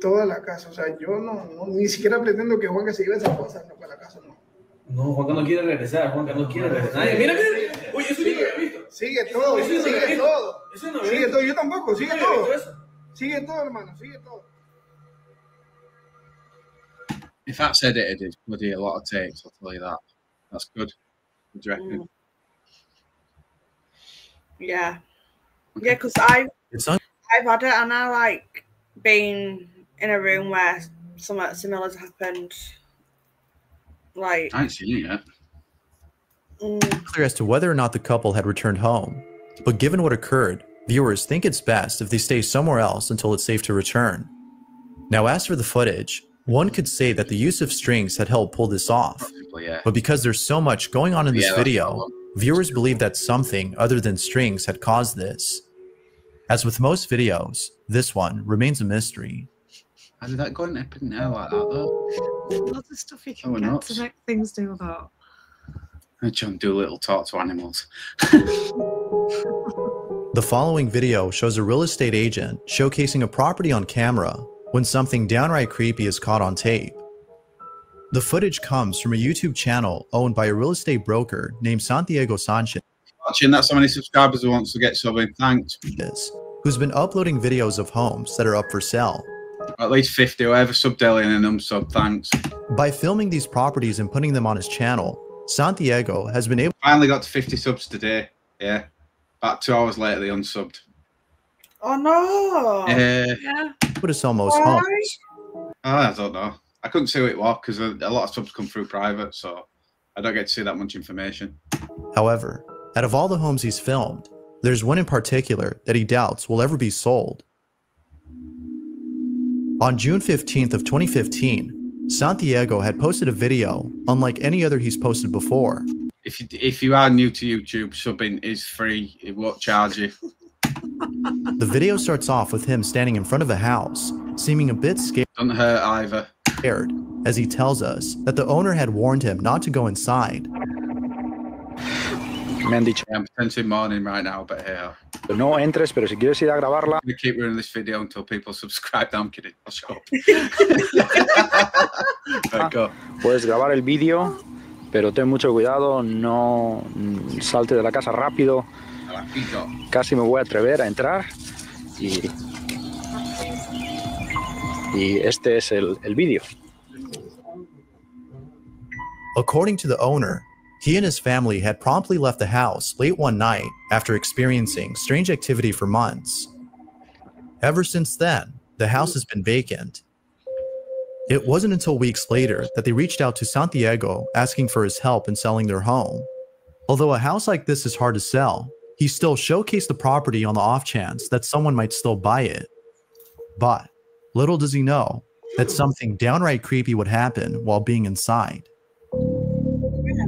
Toda la casa. O sea, yo no ni siquiera pretendo que Juanca se lleve esas cosas para la casa, no. No, Juanca no quiere regresar. Mira. Oye, eso yo lo había visto. Sigue todo. Yo tampoco, sigue todo. Sigue todo, hermano, sigue todo. If that's edited, it's bloody a lot of takes, I'll tell you that. That's good. What do you reckon? Yeah. Okay. Yeah, because I've had it, and I like being in a room where something similar has happened. Like, I ain't seen it yet. Clear as to whether or not the couple had returned home, but given what occurred, viewers think it's best if they stay somewhere else until it's safe to return. Now, as for the footage, one could say that the use of strings had helped pull this off. But because there's so much going on in this video, viewers believe that something other than strings had caused this. As with most videos, this one remains a mystery. How did that go in there like that though? Lots of stuff you can get to make things do about. John Doolittle talk to animals. The following video shows a real estate agent showcasing a property on camera when something downright creepy is caught on tape. The footage comes from a YouTube channel owned by a real estate broker named Santiago Sanchez. Watching that so many subscribers who wants to get subbing, thanks. Who's been uploading videos of homes that are up for sale. At least 50, whoever subbed Ellie and unsub, thanks. By filming these properties and putting them on his channel, Santiago has been able. Finally got to 50 subs today. Yeah. About 2 hours later, they unsubbed. Oh no! Yeah. But it's almost home. I don't know. I couldn't see who it was because a lot of subs come through private, so I don't get to see that much information. However, out of all the homes he's filmed, there's one in particular that he doubts will ever be sold. On June 15th of 2015, Santiago had posted a video unlike any other he's posted before. If you are new to YouTube, subbing is free. It won't charge you. The video starts off with him standing in front of a house, seeming a bit scared. Doesn't hurt either. As he tells us that the owner had warned him not to go inside. Me han dicho. I'm potentially mourning right now, but here. No entres, pero si quieres ir a grabarla. We keep running this video until people subscribe. No, I'm kidding. I'll show up. Right, go. Puedes grabar el vídeo, pero ten mucho cuidado, no salte de la casa rápido. Casi me voy a atrever a entrar y este es el vídeo. According to the owner, he and his family had promptly left the house late one night after experiencing strange activity for months. Ever since then, the house has been vacant. It wasn't until weeks later that they reached out to Santiago asking for his help in selling their home. Although a house like this is hard to sell, he still showcased the property on the off chance that someone might still buy it. But little does he know that something downright creepy would happen while being inside.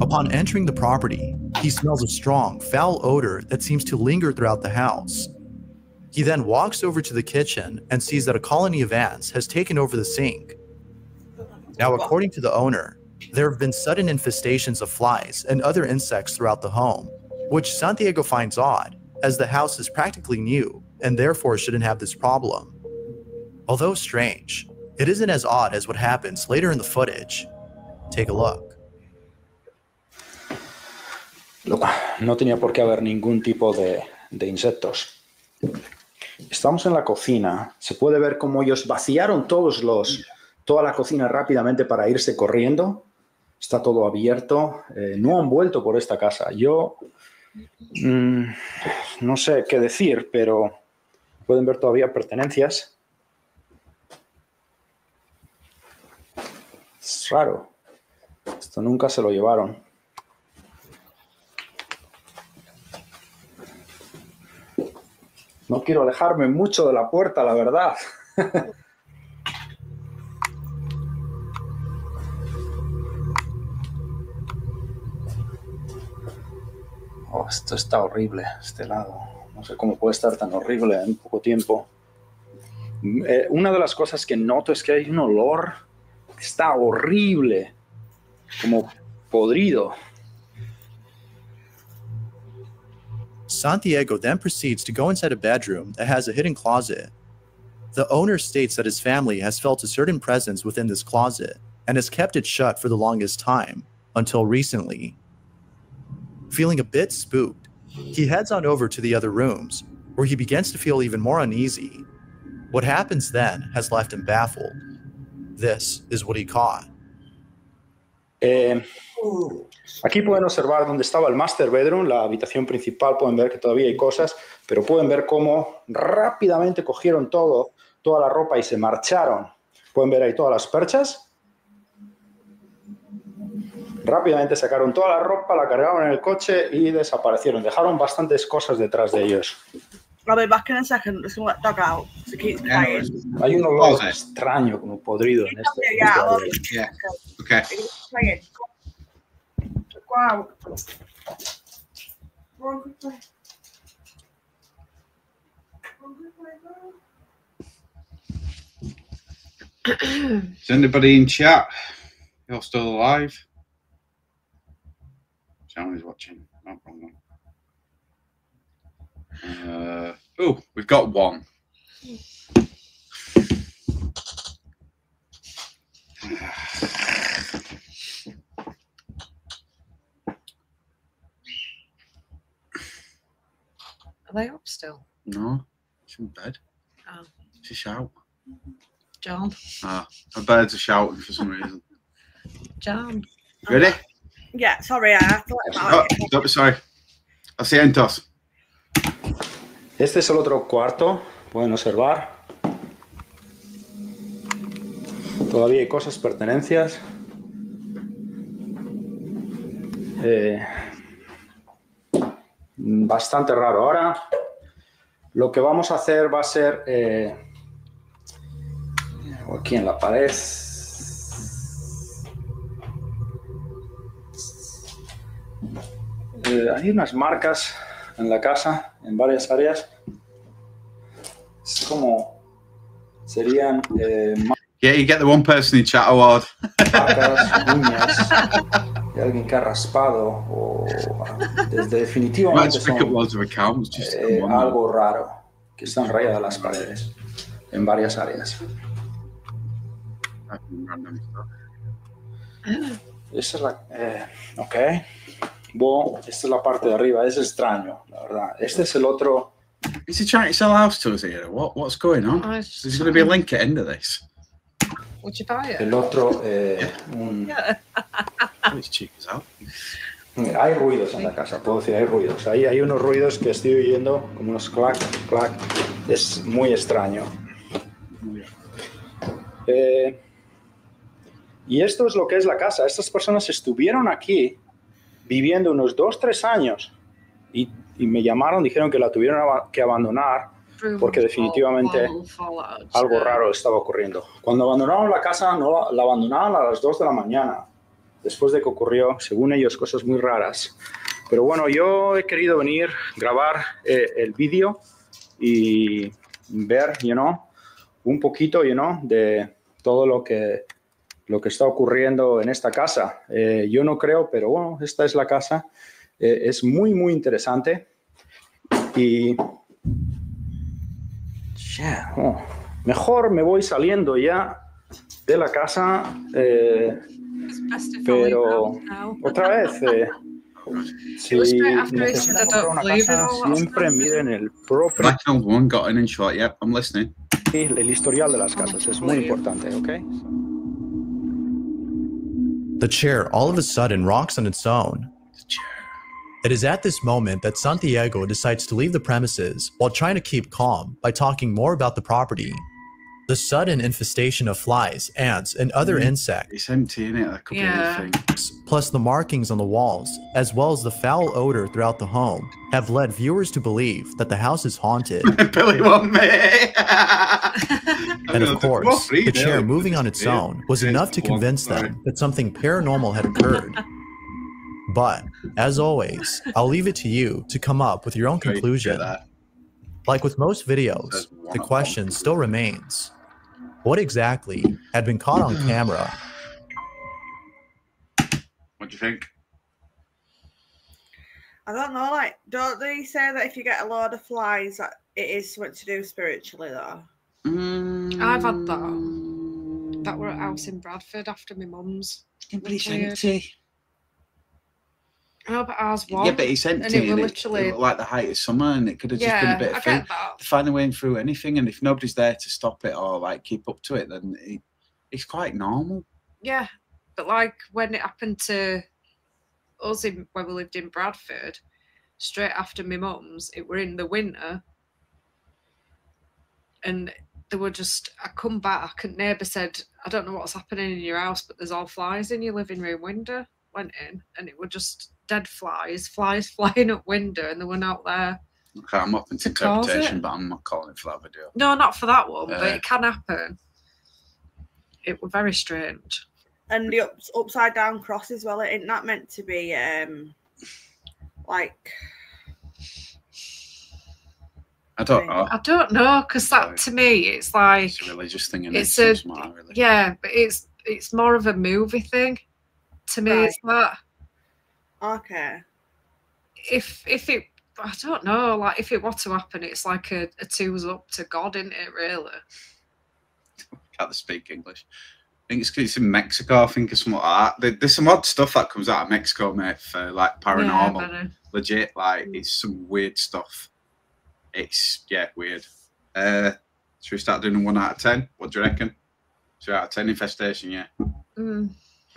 Upon entering the property, he smells a strong, foul odor that seems to linger throughout the house. He then walks over to the kitchen and sees that a colony of ants has taken over the sink. Now, according to the owner, there have been sudden infestations of flies and other insects throughout the home, which Santiago finds odd, as the house is practically new and therefore shouldn't have this problem. Although strange, it isn't as odd as what happens later in the footage. Take a look. No tenía por qué haber ningún tipo de insectos. Estamos en la cocina. Se puede ver cómo ellos vaciaron toda la cocina rápidamente para irse corriendo. Está todo abierto. No han vuelto por esta casa. Yo no sé qué decir, pero pueden ver todavía pertenencias. Es raro. Esto nunca se lo llevaron. No quiero alejarme mucho de la puerta, la verdad. Oh, esto está horrible, este lado. No sé cómo puede estar tan horrible en poco tiempo. Una de las cosas que noto es que hay un olor que está horrible, como podrido. Santiago then proceeds to go inside a bedroom that has a hidden closet. The owner states that his family has felt a certain presence within this closet and has kept it shut for the longest time, until recently. Feeling a bit spooked, he heads on over to the other rooms, where he begins to feel even more uneasy. What happens then has left him baffled. This is what he caught. Aquí pueden observar dónde estaba el master bedroom, la habitación principal. Pueden ver que todavía hay cosas, pero pueden ver cómo rápidamente cogieron toda la ropa y se marcharon. Pueden ver ahí todas las perchas. Rápidamente sacaron toda la ropa, la cargaron en el coche y desaparecieron. Dejaron bastantes cosas detrás de ellos. I'll be back in a second. I'm just going to let dog out so it keeps quiet. Hay un olor extraño, como podrido en este. Yeah, I'll Yeah. Okay. Go out. Go on quickly. Is anybody in chat? You're still alive? Someone's watching. No problem. Oh, we've got one. Are they up still? No, she's in bed. Oh. She shout. John. Ah, her birds are shouting for some reason. John. Ready? Yeah, sorry, I have to let him out. Oh, don't be sorry. Asientos. Este es el otro cuarto. Pueden observar. Todavía hay cosas, pertenencias. Bastante raro. Ahora lo que vamos a hacer va a ser aquí en la pared. Hay unas marcas en la casa, en varias áreas. Es como serían Yeah, you get the one person in chat award. marcas, uñas de alguien que ha raspado o definitivamente son algo raro que están rayadas las paredes en varias áreas. Esta es la ok. Bueno, esta es la parte de arriba. Es extraño, la verdad. Este es el otro. Is he trying to sell a house to us here? What's going on? There's going to be a link at the end of this. Would you buy it? El otro, It's cheap as hell. Hay ruidos en la casa, puedo decir, hay ruidos. Ahí hay unos ruidos que estoy oyendo, como unos clac, clac. Es muy extraño. Y esto es lo que es la casa. Estas personas estuvieron aquí viviendo unos 2-3 años y me llamaron, dijeron que la tuvieron que abandonar porque definitivamente algo raro estaba ocurriendo. Cuando abandonaron la casa, no la abandonaron a las 2 de la mañana, después de que ocurrió, según ellos, cosas muy raras. Pero bueno, yo he querido venir, grabar el vídeo y ver, un poquito, de todo lo que está ocurriendo en esta casa. Yo no creo, pero bueno, esta es la casa. Es muy, muy interesante. Y mejor me voy saliendo ya de la casa, pero otra vez, si necesitan comprar una casa, siempre miren el profile. One got in and shot. Yep, I'm listening. El historial de las casas es muy importante, ¿ok? The chair all of a sudden rocks on its own. It is at this moment that Santiago decides to leave the premises while trying to keep calm by talking more about the property. The sudden infestation of flies, ants, and other insects, it's empty, isn't it? A couple of things. Plus the markings on the walls, as well as the foul odor throughout the home, have led viewers to believe that the house is haunted. Billy won me. And of course, the chair moving on its own was enough to convince them that something paranormal had occurred. But, as always, I'll leave it to you to come up with your own conclusion. Like with most videos, the question still remains: what exactly had been caught on camera? What do you think? I don't know, don't they say that if you get a load of flies, that it is something to do spiritually, though? I've had that. That were at a house in Bradford after my mum's. Yeah, but it's empty. No, but ours was. Yeah, but it's empty. And it was literally like the height of summer, and it could have just been a bit of food. To find a way through anything, and if nobody's there to stop it or keep up to it, then it's quite normal. Yeah, but when it happened to us when we lived in Bradford, straight after my mum's, it were in the winter, and they were just. I come back, and neighbour said, "I don't know what's happening in your house, but there's all flies in your living room window." Went in, and it were just dead flies flying up window, and they were out there Okay, I'm open to interpretation, but I'm not calling it for that video. No, not for that one, but it can happen. It was very strange. And the upside down cross as well. Isn't that meant to be like? I don't know. I don't know, because that to me, it's like it's a religious thing. It's a yeah, but it's more of a movie thing. To me, it's that. Okay. If it, I don't know, like if it were to happen, it's like a twos up to God, isn't it? Really. Can't speak English. I think it's in Mexico. I think it's something like that. There's some odd stuff that comes out of Mexico, mate, for like paranormal. Yeah, legit, like it's some weird stuff. It's weird. Should we start doing a 1 out of 10? What do you reckon? 2 out of 10 infestation, yeah. What do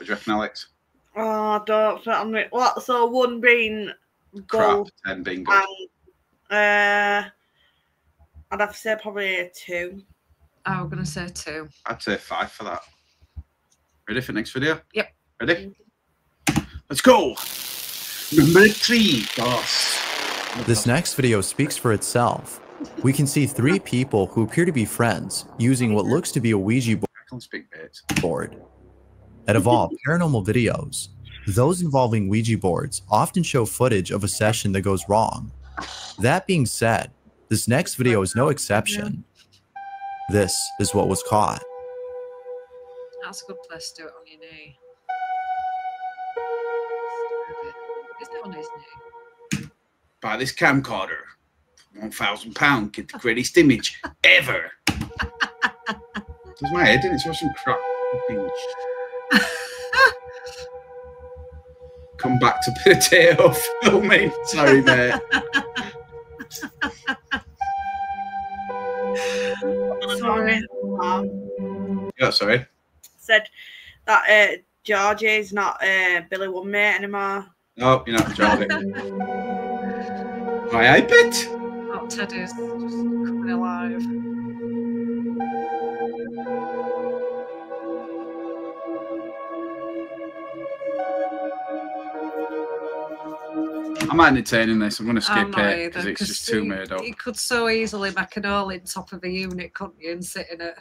you reckon, Alex? Oh, I don't. What? So 1 being crap, 10 being good. And, I'd have to say probably a 2. I was gonna say 2. I'd say 5 for that. Ready for next video? Yep. Ready? Let's go. Number 3, boss. This next video speaks for itself. We can see 3 people who appear to be friends using what looks to be a Ouija board. Out of all paranormal videos, those involving Ouija boards often show footage of a session that goes wrong. That being said, this next video is no exception. This is what was caught. That's a good place to do it on your knee. Is it on his knee? Buy this camcorder. £1,000. Get the greatest image ever. Does my head in? It's some crap. Come back to potato filming. Sorry, mate. Sorry. Yeah, sorry. Said that Georgie's not Billy One Mate anymore. No, you're not Georgie. My iPad? Oh, Teddy's just coming alive. I'm not entertaining this. I'm going to skip it because it's just too made up. You could so easily make an hole in top of a unit, couldn't you, and sit in it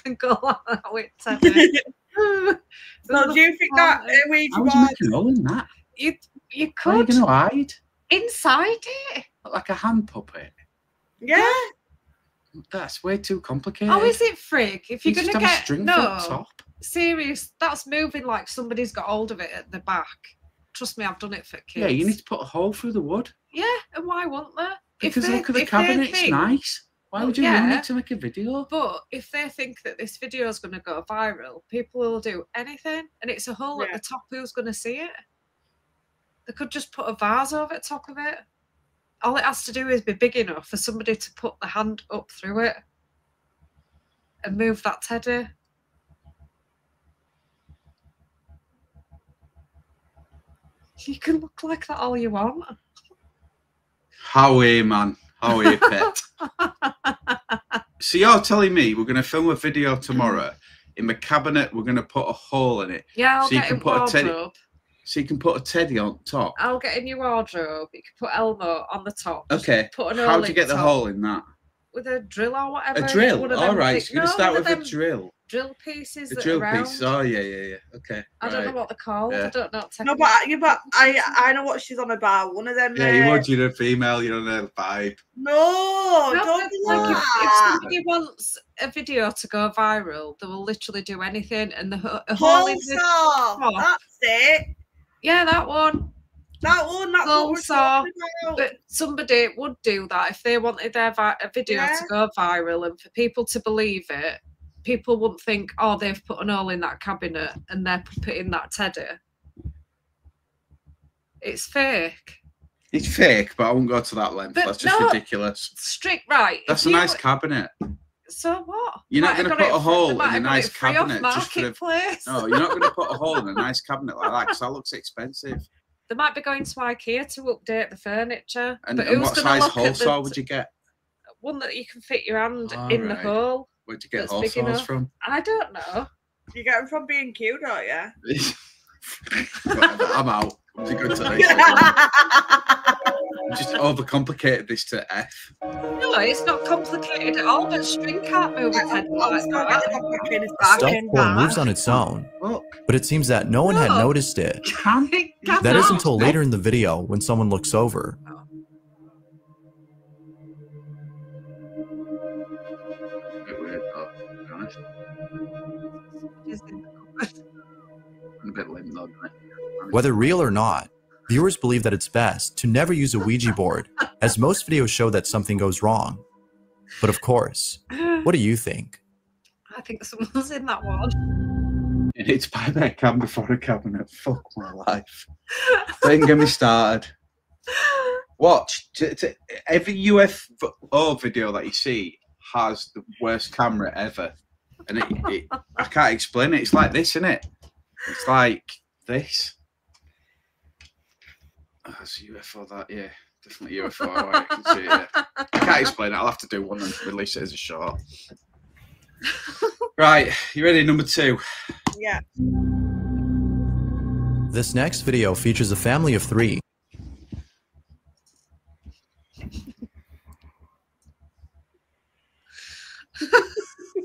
and go like that with Teddy. So do you think that Ouija board? How would you make an hole in that? You could. How are you going to hide? Inside it. Like a hand puppet? Yeah. That's way too complicated. Oh, is it, frig? If you're You going to just have a get... string No, from the top. serious. That's moving like somebody's got hold of it at the back. Trust me, I've done it for kids. Yeah, you need to put a hole through the wood. Yeah, and why won't they? Because look at the cabinet, it's nice. Why would you ruin it to make a video? But if they think that this video is going to go viral, people will do anything, and it's a hole at the top. Who's going to see it? They could just put a vase over the top of it. All it has to do is be big enough for somebody to put the hand up through it and move that teddy. You can look like that all you want. Howie, man. Howie, pet. So you're telling me we're going to film a video tomorrow. In the cabinet, we're going to put a hole in it. Yeah, I'll so you get can a put a teddy. wardrobe. So you can put a teddy on top. I'll get a new wardrobe. You can put Elmo on the top. Okay. Put an How hole do you in get the top. hole in that? With a drill or whatever. A drill. One of All them right. big- So you're going to no, start one with of a them drill. Drill pieces The that drill are round. piece. Oh yeah. Okay. I don't know what they're called. Yeah. I don't know. No, but I know what she's on about. One of them. Yeah, you would. You're a female. You're on a vibe. No, No, don't do like if that. somebody wants a video to go viral, they will literally do anything. And the hole in the Pulsar. top. That's it. Yeah, that one. That one. That's what we're Pulsar. talking about. But somebody would do that if they wanted their a video to go viral and for people to believe it. People wouldn't think, oh, they've put an hole in that cabinet and they're putting that teddy. It's fake. It's fake, but I won't go to that length. But That's just no, ridiculous. Strict right. That's if a nice cabinet. So what? You're not going to put a hole in a a nice cabinet just for Marketplace. No, you're not going to put a hole in a nice cabinet like that because that looks expensive. They might be going to IKEA to update the furniture. And, but and who's what gonna size look hole at saw would you get? One that you can fit your hand All in the right. hole. Where'd you get that's hole big saws enough. from? I don't know. You get them from B&Q, don't you? Whatever, I'm out. Was it good today? Just overcomplicated this to F. No, it's not complicated at all, but string can't move its head like that. Stuffed toy moves on its own, but it seems that no one had noticed it. That is until later in the video when someone looks over. Bit weird, though, to be honest. A bit lame, though, isn't it? Whether real or not, viewers believe that it's best to never use a Ouija board, as most videos show that something goes wrong. But of course, what do you think? I think someone's in that one. It's by their cam before a cabinet. Fuck my life. Don't get me started. Watch. Every UFO video that you see has the worst camera ever. And I can't explain it. It's like this, isn't it? It's like this. Oh, it's a UFO, that, yeah. Definitely UFO. I can see it. Yeah. I can't explain it. I'll have to do one and release it as a short. Right, you ready? Number 2. Yeah. This next video features a family of 3.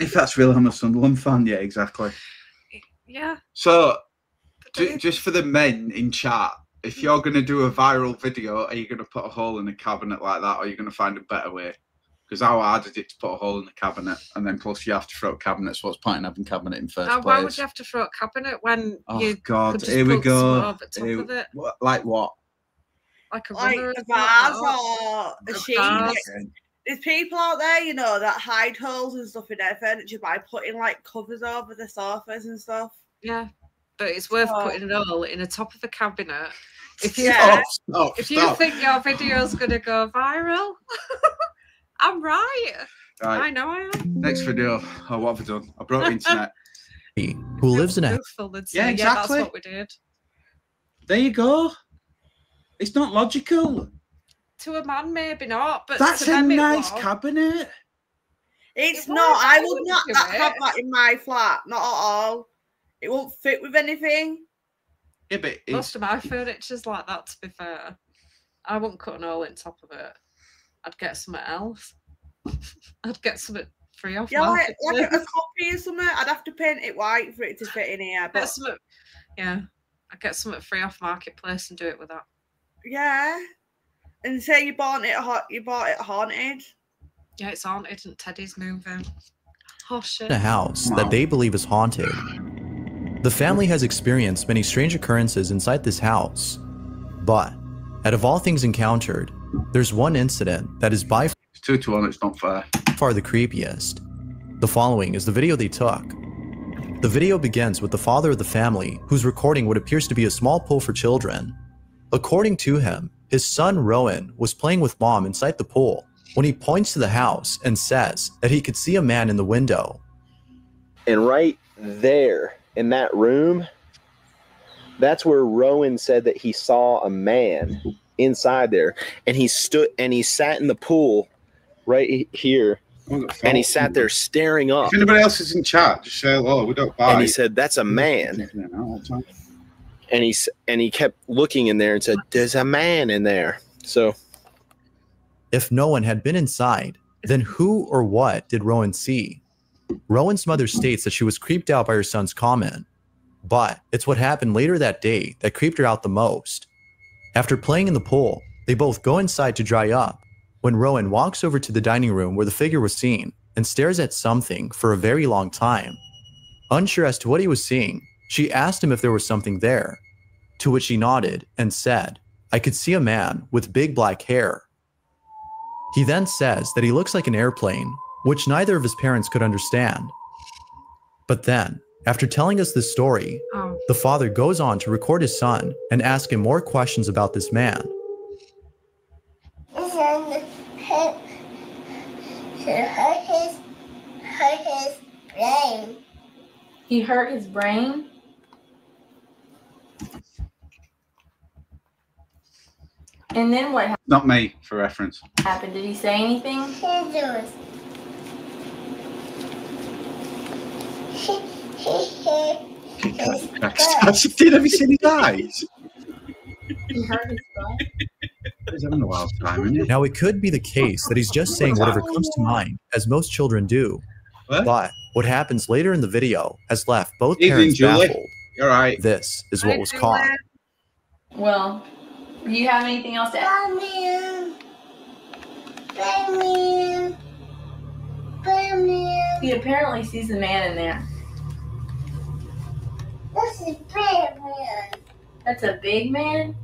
If that's real, I'm a Sunderland fan. Yeah, exactly. Yeah. So, just for the men in chat, if you're going to do a viral video, are you going to put a hole in a cabinet like that, or are you going to find a better way? Because how hard is it to put a hole in the cabinet? And then plus you have to throw cabinets. What's the point in having a cabinet in first place? Why would you have to throw a cabinet when you God, could just here we put go. some over top of it? Like what? Like a vase or a sheet. There's people out there, you know, that hide holes and stuff in their furniture by putting like covers over the sofas and stuff. Yeah, but it's worth putting it all in the top of a cabinet. If you you think your video's going to go viral, I'm right. I know I am. Next video. Oh, what have I done? I broke the internet. Who lives in a... Yeah, exactly. Yeah, that's what we did. There you go. It's not logical. To a man, maybe not, but that's to a them nice cabinet. It's not. I would not have that in my flat. Not at all. It won't fit with anything. Yeah, but most of my furniture's like that. To be fair, I wouldn't cut an hole in top of it. I'd get something else. I'd get something free off. Yeah, like a copy or something. I'd have to paint it white for it to fit in here. But yeah, I'd get something free off Marketplace and do it with that. Yeah. And say you bought it haunted. Yeah, it's haunted and Teddy's moving. Oh shit. A house that they believe is haunted. The family has experienced many strange occurrences inside this house. But, out of all things encountered, there's one incident that is by it's 2 to 1, it's not fair. far the creepiest. The following is the video they took. The video begins with the father of the family who's recording what appears to be a small pool for children. According to him, his son Rowan was playing with mom inside the pool when he points to the house and says that he could see a man in the window. And right there in that room, that's where Rowan said that he saw a man inside there. And he sat in the pool right here. And he sat there staring up. If anybody else is in chat, just say hello. We don't buy. And he said, "That's a man." And he kept looking in there and said, "There's a man in there." So, if no one had been inside, then who or what did Rowan see? Rowan's mother states that she was creeped out by her son's comment, but it's what happened later that day that creeped her out the most. After playing in the pool, they both go inside to dry up when Rowan walks over to the dining room where the figure was seen and stares at something for a very long time. Unsure as to what he was seeing, she asked him if there was something there, to which he nodded and said, "I could see a man with big black hair." He then says that he looks like an airplane, which neither of his parents could understand. But then, after telling us this story, the father goes on to record his son and ask him more questions about this man. He hurt his brain? And then what happened? Not me, for reference. Did he say anything? Have you seen his eyes? He hurt his butt. He's having a wild time, isn't he? Now, it could be the case that he's just saying whatever comes to mind, as most children do. But what happens later in the video has left both parents baffled. You're right. This is what was caught. Well, do you have anything else to add? He apparently sees a man in there. That's a big man. That's a big man?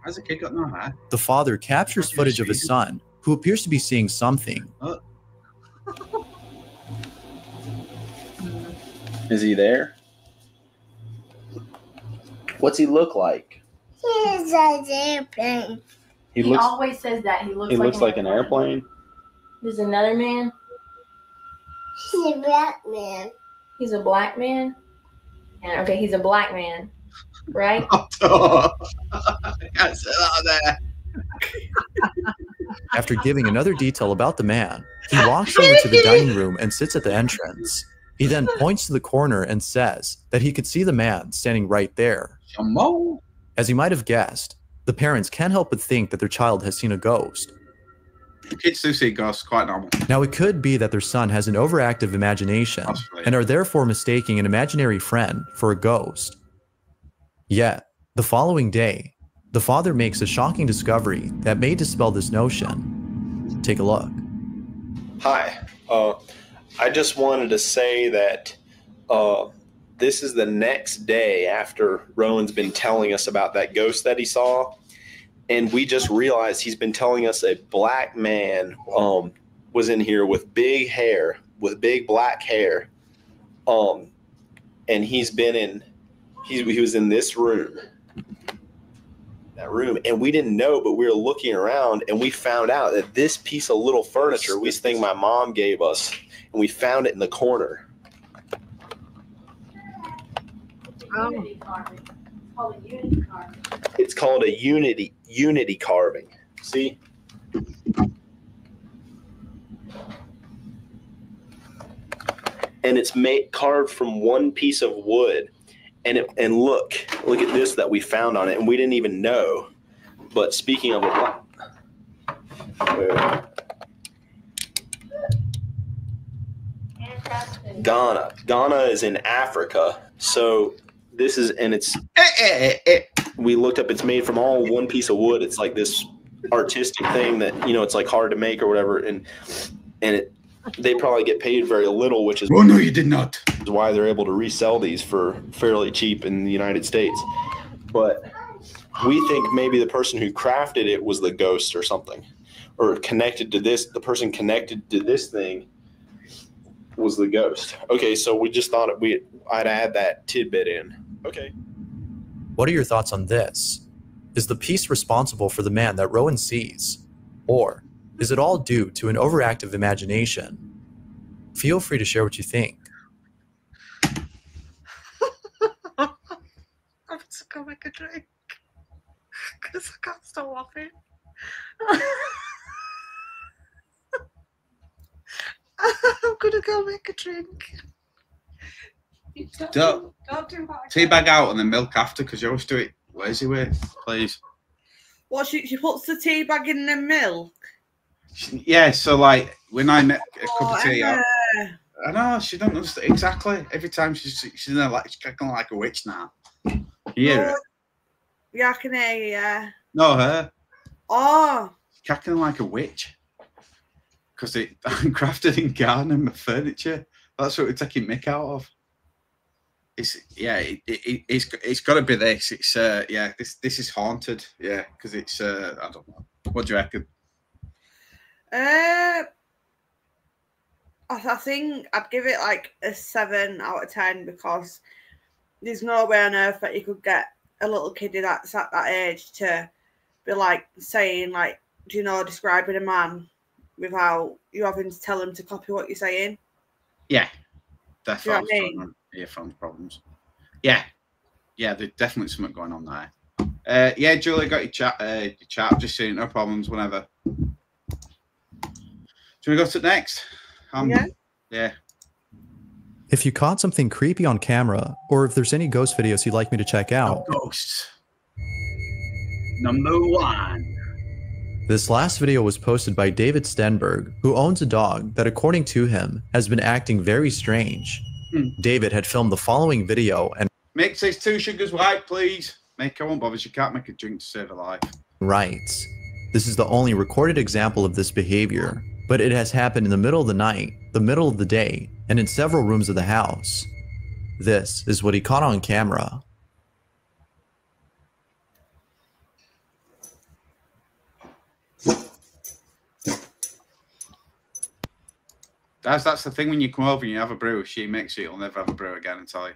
How's the kid got no hair? The father captures footage of his son, who appears to be seeing something. Is he there? What's he look like? He's an airplane. He always says that. He looks like an airplane. There's another man. He's a black man. He's a black man? And, okay, he's a black man. Right? After giving another detail about the man, he walks over to the dining room and sits at the entrance. He then points to the corner and says that he could see the man standing right there. As you might have guessed, the parents can't help but think that their child has seen a ghost. Kids do see ghosts, quite normal. Now, it could be that their son has an overactive imagination and are therefore mistaking an imaginary friend for a ghost. Yet, the following day, the father makes a shocking discovery that may dispel this notion. Take a look. Hi. I just wanted to say that this is the next day after Rowan's been telling us about that ghost that he saw. And we just realized he's been telling us a black man was in here with big hair, with big black hair. And he was in this room. That room. And we didn't know, but we were looking around and we found out that this piece of little furniture, this thing my mom gave us, and we found it in the corner. Unity carving. It's called a unity carving. It's called a unity carving. See? And it's carved from one piece of wood. And look at this that we found on it, and we didn't even know. But speaking of Ghana is in Africa. So this is, and it's, we looked up, it's made from all one piece of wood. It's like this artistic thing that, it's like hard to make or whatever. And they probably get paid very little, which is no, you did not. Why they're able to resell these for fairly cheap in the United States. But we think maybe the person who crafted it was the ghost or something, or connected to this. The person connected to this thing was the ghost. Okay, so we just thought I'd add that tidbit in. Okay. What are your thoughts on this? Is the piece responsible for the man that Rowan sees? Or is it all due to an overactive imagination? Feel free to share what you think. I'm just gonna make a drink because I can't stop laughing. I'm gonna go make a drink. Don't do that. Tea bag out and then milk after, because you always do it lazy way, please. What, she puts the tea bag in the milk? Yeah, so like when I make a cup of tea, I know she don't understand exactly. Every time she's in there, like she's cackling like a witch now. You hear it? Yeah, I can hear you. Yeah. No, her. Oh. She's cackling like a witch because I'm crafted in Ghana furniture. That's what we're taking mick out of. It's got to be this. It's this is haunted. Yeah, because it's I don't know. What do you reckon? I think I'd give it like a 7 out of 10 because there's no way on earth that you could get a little kiddie that's at that age to be like saying like, describing a man without you having to tell him to copy what you're saying. Yeah, definitely. You know what I mean? Earphones problems. Yeah, there's definitely something going on there. Yeah, Julie, got your chat. I've just seen it. No problems. Whenever. Do you want to go to the next? Yeah. Yeah. If you caught something creepy on camera, or if there's any ghost videos you'd like me to check out, Ghosts. Number 1. this last video was posted by David Stenberg, who owns a dog that, according to him, has been acting very strange. David had filmed the following video and Mix these 2 sugars white, please. Make her, won't bother. She can't make a drink to save her life. writes, "This is the only recorded example of this behavior, but it has happened in the middle of the night, the middle of the day, and in several rooms of the house. This is what he caught on camera." That's the thing when you come over and you have a brew. She makes it, you'll never have a brew again, I tell you.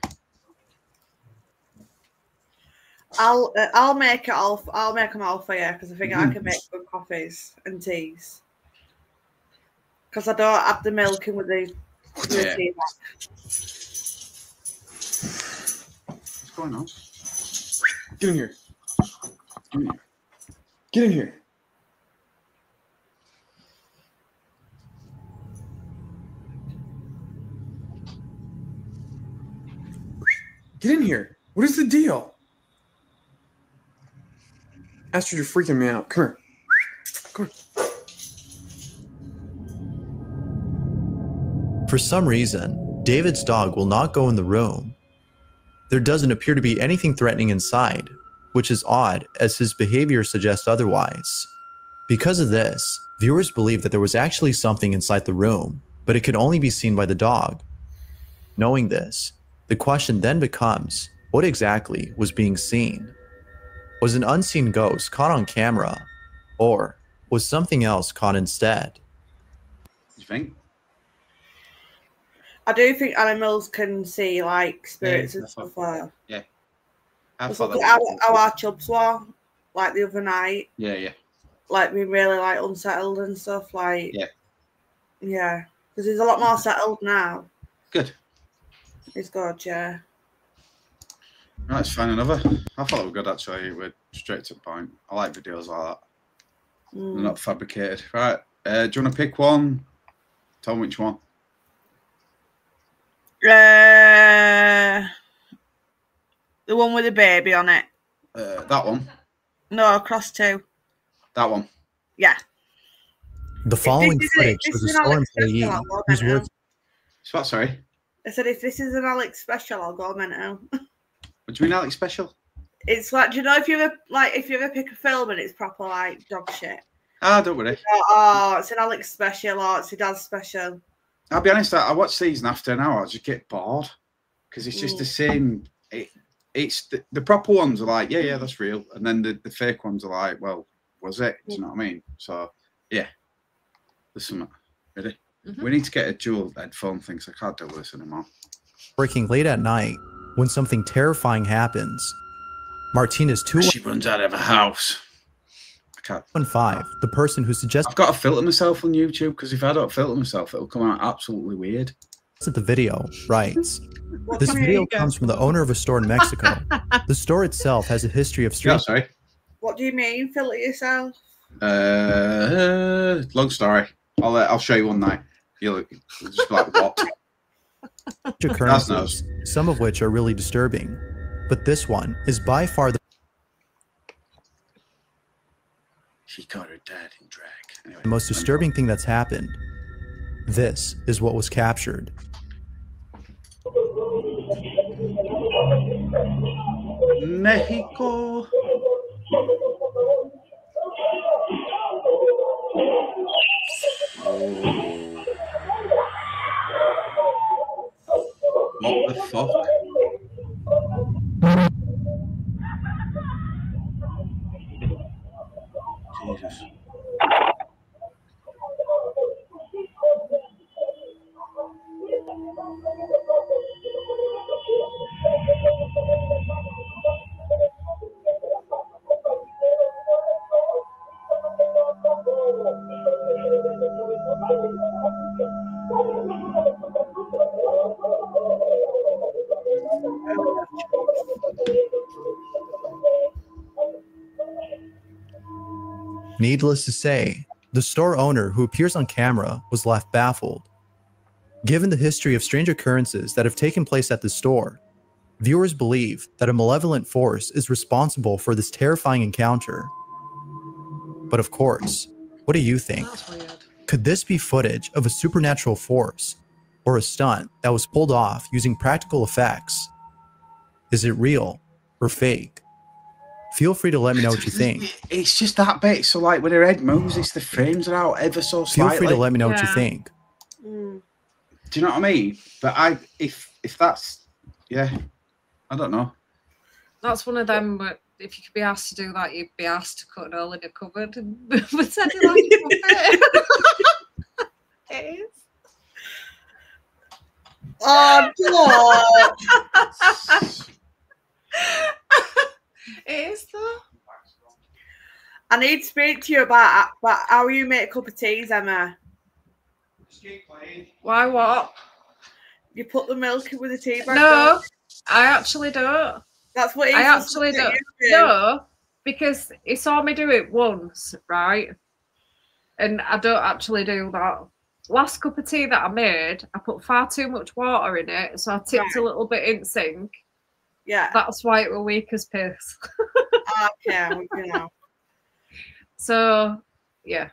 I'll make it all. I'll make them all for you because I think I can make good coffees and teas. Because I don't have the milk in with the tea bag. What's going on? Get in here. Get in here. Get in here. What is the deal? Astrid, you're freaking me out. Come here. Come here. For some reason, David's dog will not go in the room. There doesn't appear to be anything threatening inside, which is odd as his behavior suggests otherwise. Because of this, viewers believe that there was actually something inside the room, but it could only be seen by the dog. Knowing this, the question then becomes, what exactly was being seen? Was an unseen ghost caught on camera, or was something else caught instead? You think? I do think animals can see like spirits and stuff like that. Yeah. Look at how our chubs were like the other night. Yeah. Like being really like unsettled and stuff. Like yeah, because he's a lot more settled now. Good. He's good, yeah. Right, let's find another. I thought it was good actually. We're straight to the point. I like videos like that. They're not fabricated. Right. Do you want to pick one? Tell me which one. The one with the baby on it. That one. No, across 2. That one. Yeah. The following footage was a store employee whose words. What, sorry? I said if this is an Alex special, I'll go mental. What do you mean, Alex special? It's like, do you know if you ever pick a film and it's proper like dog shit? Ah, don't worry. Oh, it's an Alex special or it's your dad's special. I'll be honest, I watch these and after an hour I just get bored because it's just the same. It's the proper ones are like, yeah, that's real, and then the fake ones are like, well, was it? Do you know what I mean? So yeah, there's some. Ready? We need to get a dual headphone thing, so I can't do this anymore. Working late at night when something terrifying happens. Martinez 2. She runs out of a house. I can't. 15. The person who suggested. I've got to filter myself on YouTube because if I don't filter myself, it'll come out absolutely weird. The video writes, this video comes from the owner of a store in Mexico. The store itself has a history of strange. Sorry. What do you mean, filter yourself? Long story. I'll show you one night. You'll just be like, what? Occurrences, some of which are really disturbing, but this one is by far the. She caught her dad in drag. Anyway, most disturbing thing that's happened. This is what was captured. Mexico. What the fuck? Jesus. Needless to say, the store owner who appears on camera was left baffled. Given the history of strange occurrences that have taken place at the store, viewers believe that a malevolent force is responsible for this terrifying encounter. But of course, what do you think? That's weird. Could this be footage of a supernatural force or a stunt that was pulled off using practical effects? Is it real or fake? Feel free to let me know what you think. It's just that bit. So, like, when her head moves, it's the frames are out ever so slightly. Feel free to let me know what you think. Mm. Do you know what I mean? But if that's, yeah, I don't know. That's one of them. But if you could be asked to do that, you'd be asked to cut an hole in a cupboard and pretend you like it. It is. Oh, God. It is though. I need to speak to you about how you make a cup of teas, Emma. Why what? You put the milk in with the tea bag. No, I actually don't. That's what I actually don't. No, because he saw me do it once, right? And I don't actually do that. Last cup of tea that I made, I put far too much water in it, so I tipped a little bit in sync. Yeah. That's why it was weak as piss. Okay, you know. So, yeah.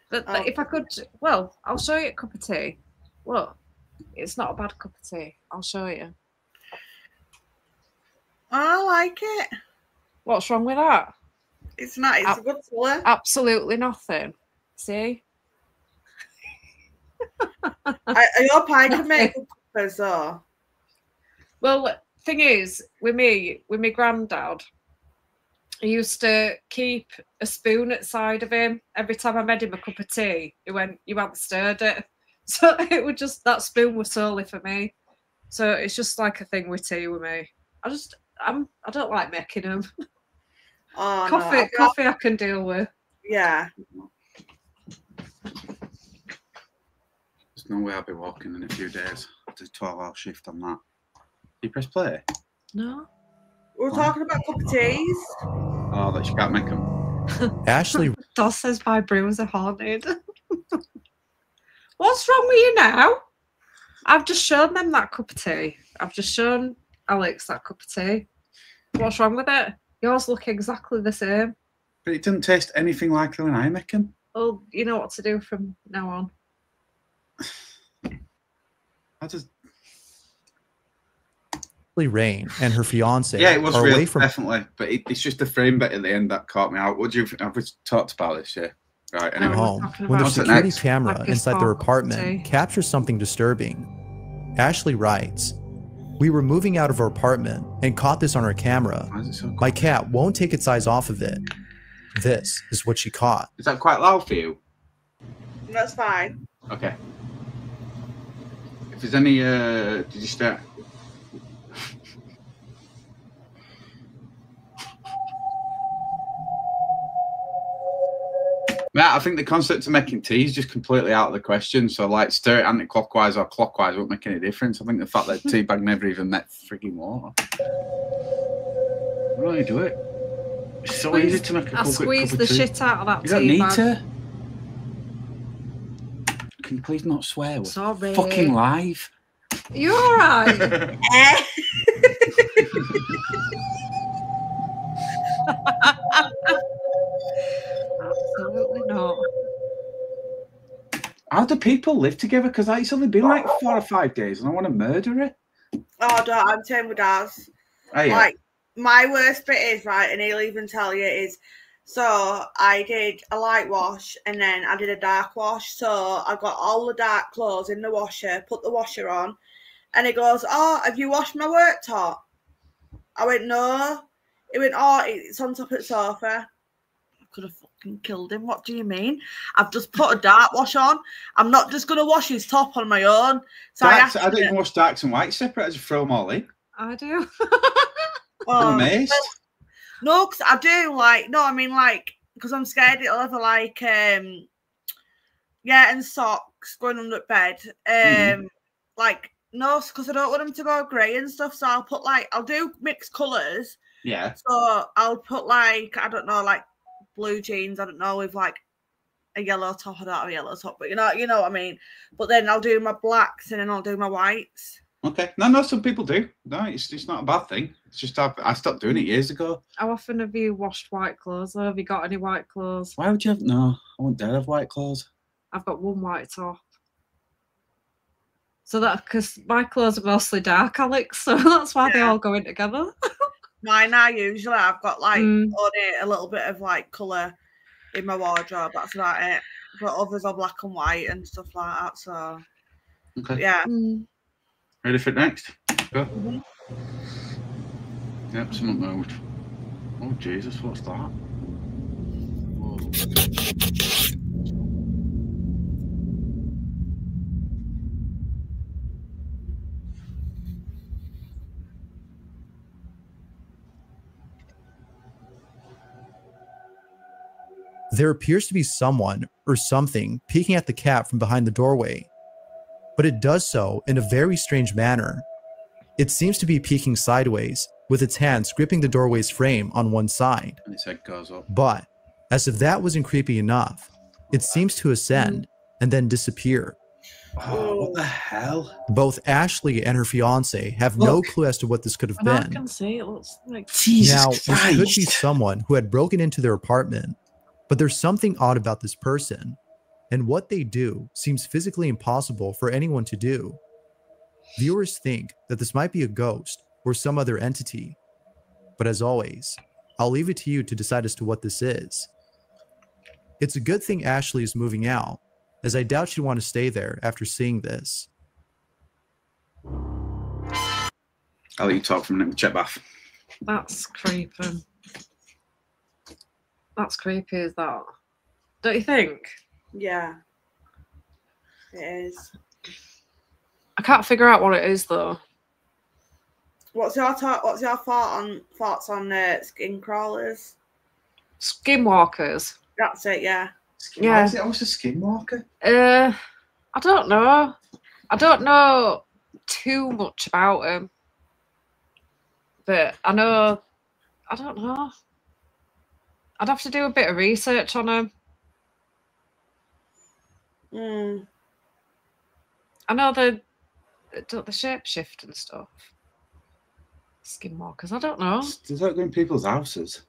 But if I could, well, I'll show you a cup of tea. Look, it's not a bad cup of tea. I'll show you. I like it. What's wrong with that? It's not. It's a good colour. Absolutely nothing. See? I hope I can make good cuppers though. Well, thing is, with my granddad, he used to keep a spoon at the side of him. Every time I made him a cup of tea, he went, "You haven't stirred it." So it would just, that spoon was solely for me. So it's just like a thing with tea with me. I don't like making them. Oh, coffee I can deal with. Yeah. There's no way I'll be walking in a few days. I'll do a 12-hour shift on that. You press play? No. We're talking about cup of teas. Oh, that you can't make them. Ashley. Dos says my brews are haunted. What's wrong with you now? I've just shown them that cup of tea. I've just shown Alex that cup of tea. What's wrong with it? Yours look exactly the same. But it doesn't taste anything like when I make them. Well, you know what to do from now on. Rain and her fiance yeah, it was are real, away from definitely. But it's just the frame bit at the end that caught me out. What do you think? Have we talked about this? Yeah. Right. Anyway. home when the security camera inside their apartment captures something disturbing. Ashley writes, "We were moving out of our apartment and caught this on our camera. My cat won't take its eyes off of it. This is what she caught." Is that quite loud for you? That's fine. Okay. If there's any, did you start? Matt, I think the concept of making tea is just completely out of the question. So, like, stir it anti-clockwise or clockwise won't make any difference. I think the fact that tea bag never even met frigging water. How do you do it? It's so easy to make a cup of tea. I squeeze the shit out of that tea bag. You don't need to. Can you please not swear? We're Sorry. fucking live. You're all right. Absolutely not. How do people live together? Because it's only been like 4 or 5 days and I want to murder it. Oh, don't. I'm saying with Daz. Oh, yeah. Like, my worst bit is, right, and he'll even tell you, is, so I did a light wash and then I did a dark wash. So I got all the dark clothes in the washer, put the washer on, and he goes, "Oh, have you washed my work top?" I went, "No." He went, "Oh, it's on top of the sofa." I could have fucking killed him. What do you mean? I've just put a dark wash on. I'm not just going to wash his top on my own. So I don't even wash darks and whites separate. I just throw them all in. I do. I'm amazed. No, because I do, like, no, I mean, like, because I'm scared it'll ever, like, and socks going under bed. Like, no, because I don't want them to go grey and stuff, so I'll put, like, I'll do mixed colours. Yeah. So I'll put, like, I don't know, like, blue jeans, I don't know, with, like, a yellow top. I don't have a yellow top, but you know what I mean. But then I'll do my blacks and then I'll do my whites. Okay. No, some people do. No, it's not a bad thing. It's just I stopped doing it years ago. How often have you washed white clothes? Have you got any white clothes? Why would you have? No, I won't dare have white clothes. I've got one white top. So that because my clothes are mostly dark, Alex, so that's why they all go in together. Mine are usually. I've got like only a little bit of like colour in my wardrobe. That's about it. But others are black and white and stuff like that. So okay. Yeah. Ready for next? Go. Yep, someone moved. Oh Jesus, what's that? Whoa. There appears to be someone or something peeking at the cat from behind the doorway, but it does so in a very strange manner. It seems to be peeking sideways, with its hands gripping the doorway's frame on one side. And its head goes up. But, as if that wasn't creepy enough, it seems to ascend and then disappear. Oh, what the hell? Both Ashley and her fiance have no clue as to what this could have I been. can see it looks like Now, this could be someone who had broken into their apartment, but there's something odd about this person, and what they do seems physically impossible for anyone to do. Viewers think that this might be a ghost or some other entity, but as always, I'll leave it to you to decide as to what this is. It's a good thing Ashley is moving out, as I doubt she'd want to stay there after seeing this. I'll let you talk from the check bath. That's creepy. That's creepy as that. Don't you think? Yeah. It is. I can't figure out what it is though. What's your thoughts on skin crawlers? Skinwalkers. That's it, yeah. Yeah. What's a skinwalker? I don't know. I don't know too much about them, but I don't know. I'd have to do a bit of research on them. I know the shapeshift and stuff. Skinwalkers, I don't know. Does that go in people's houses?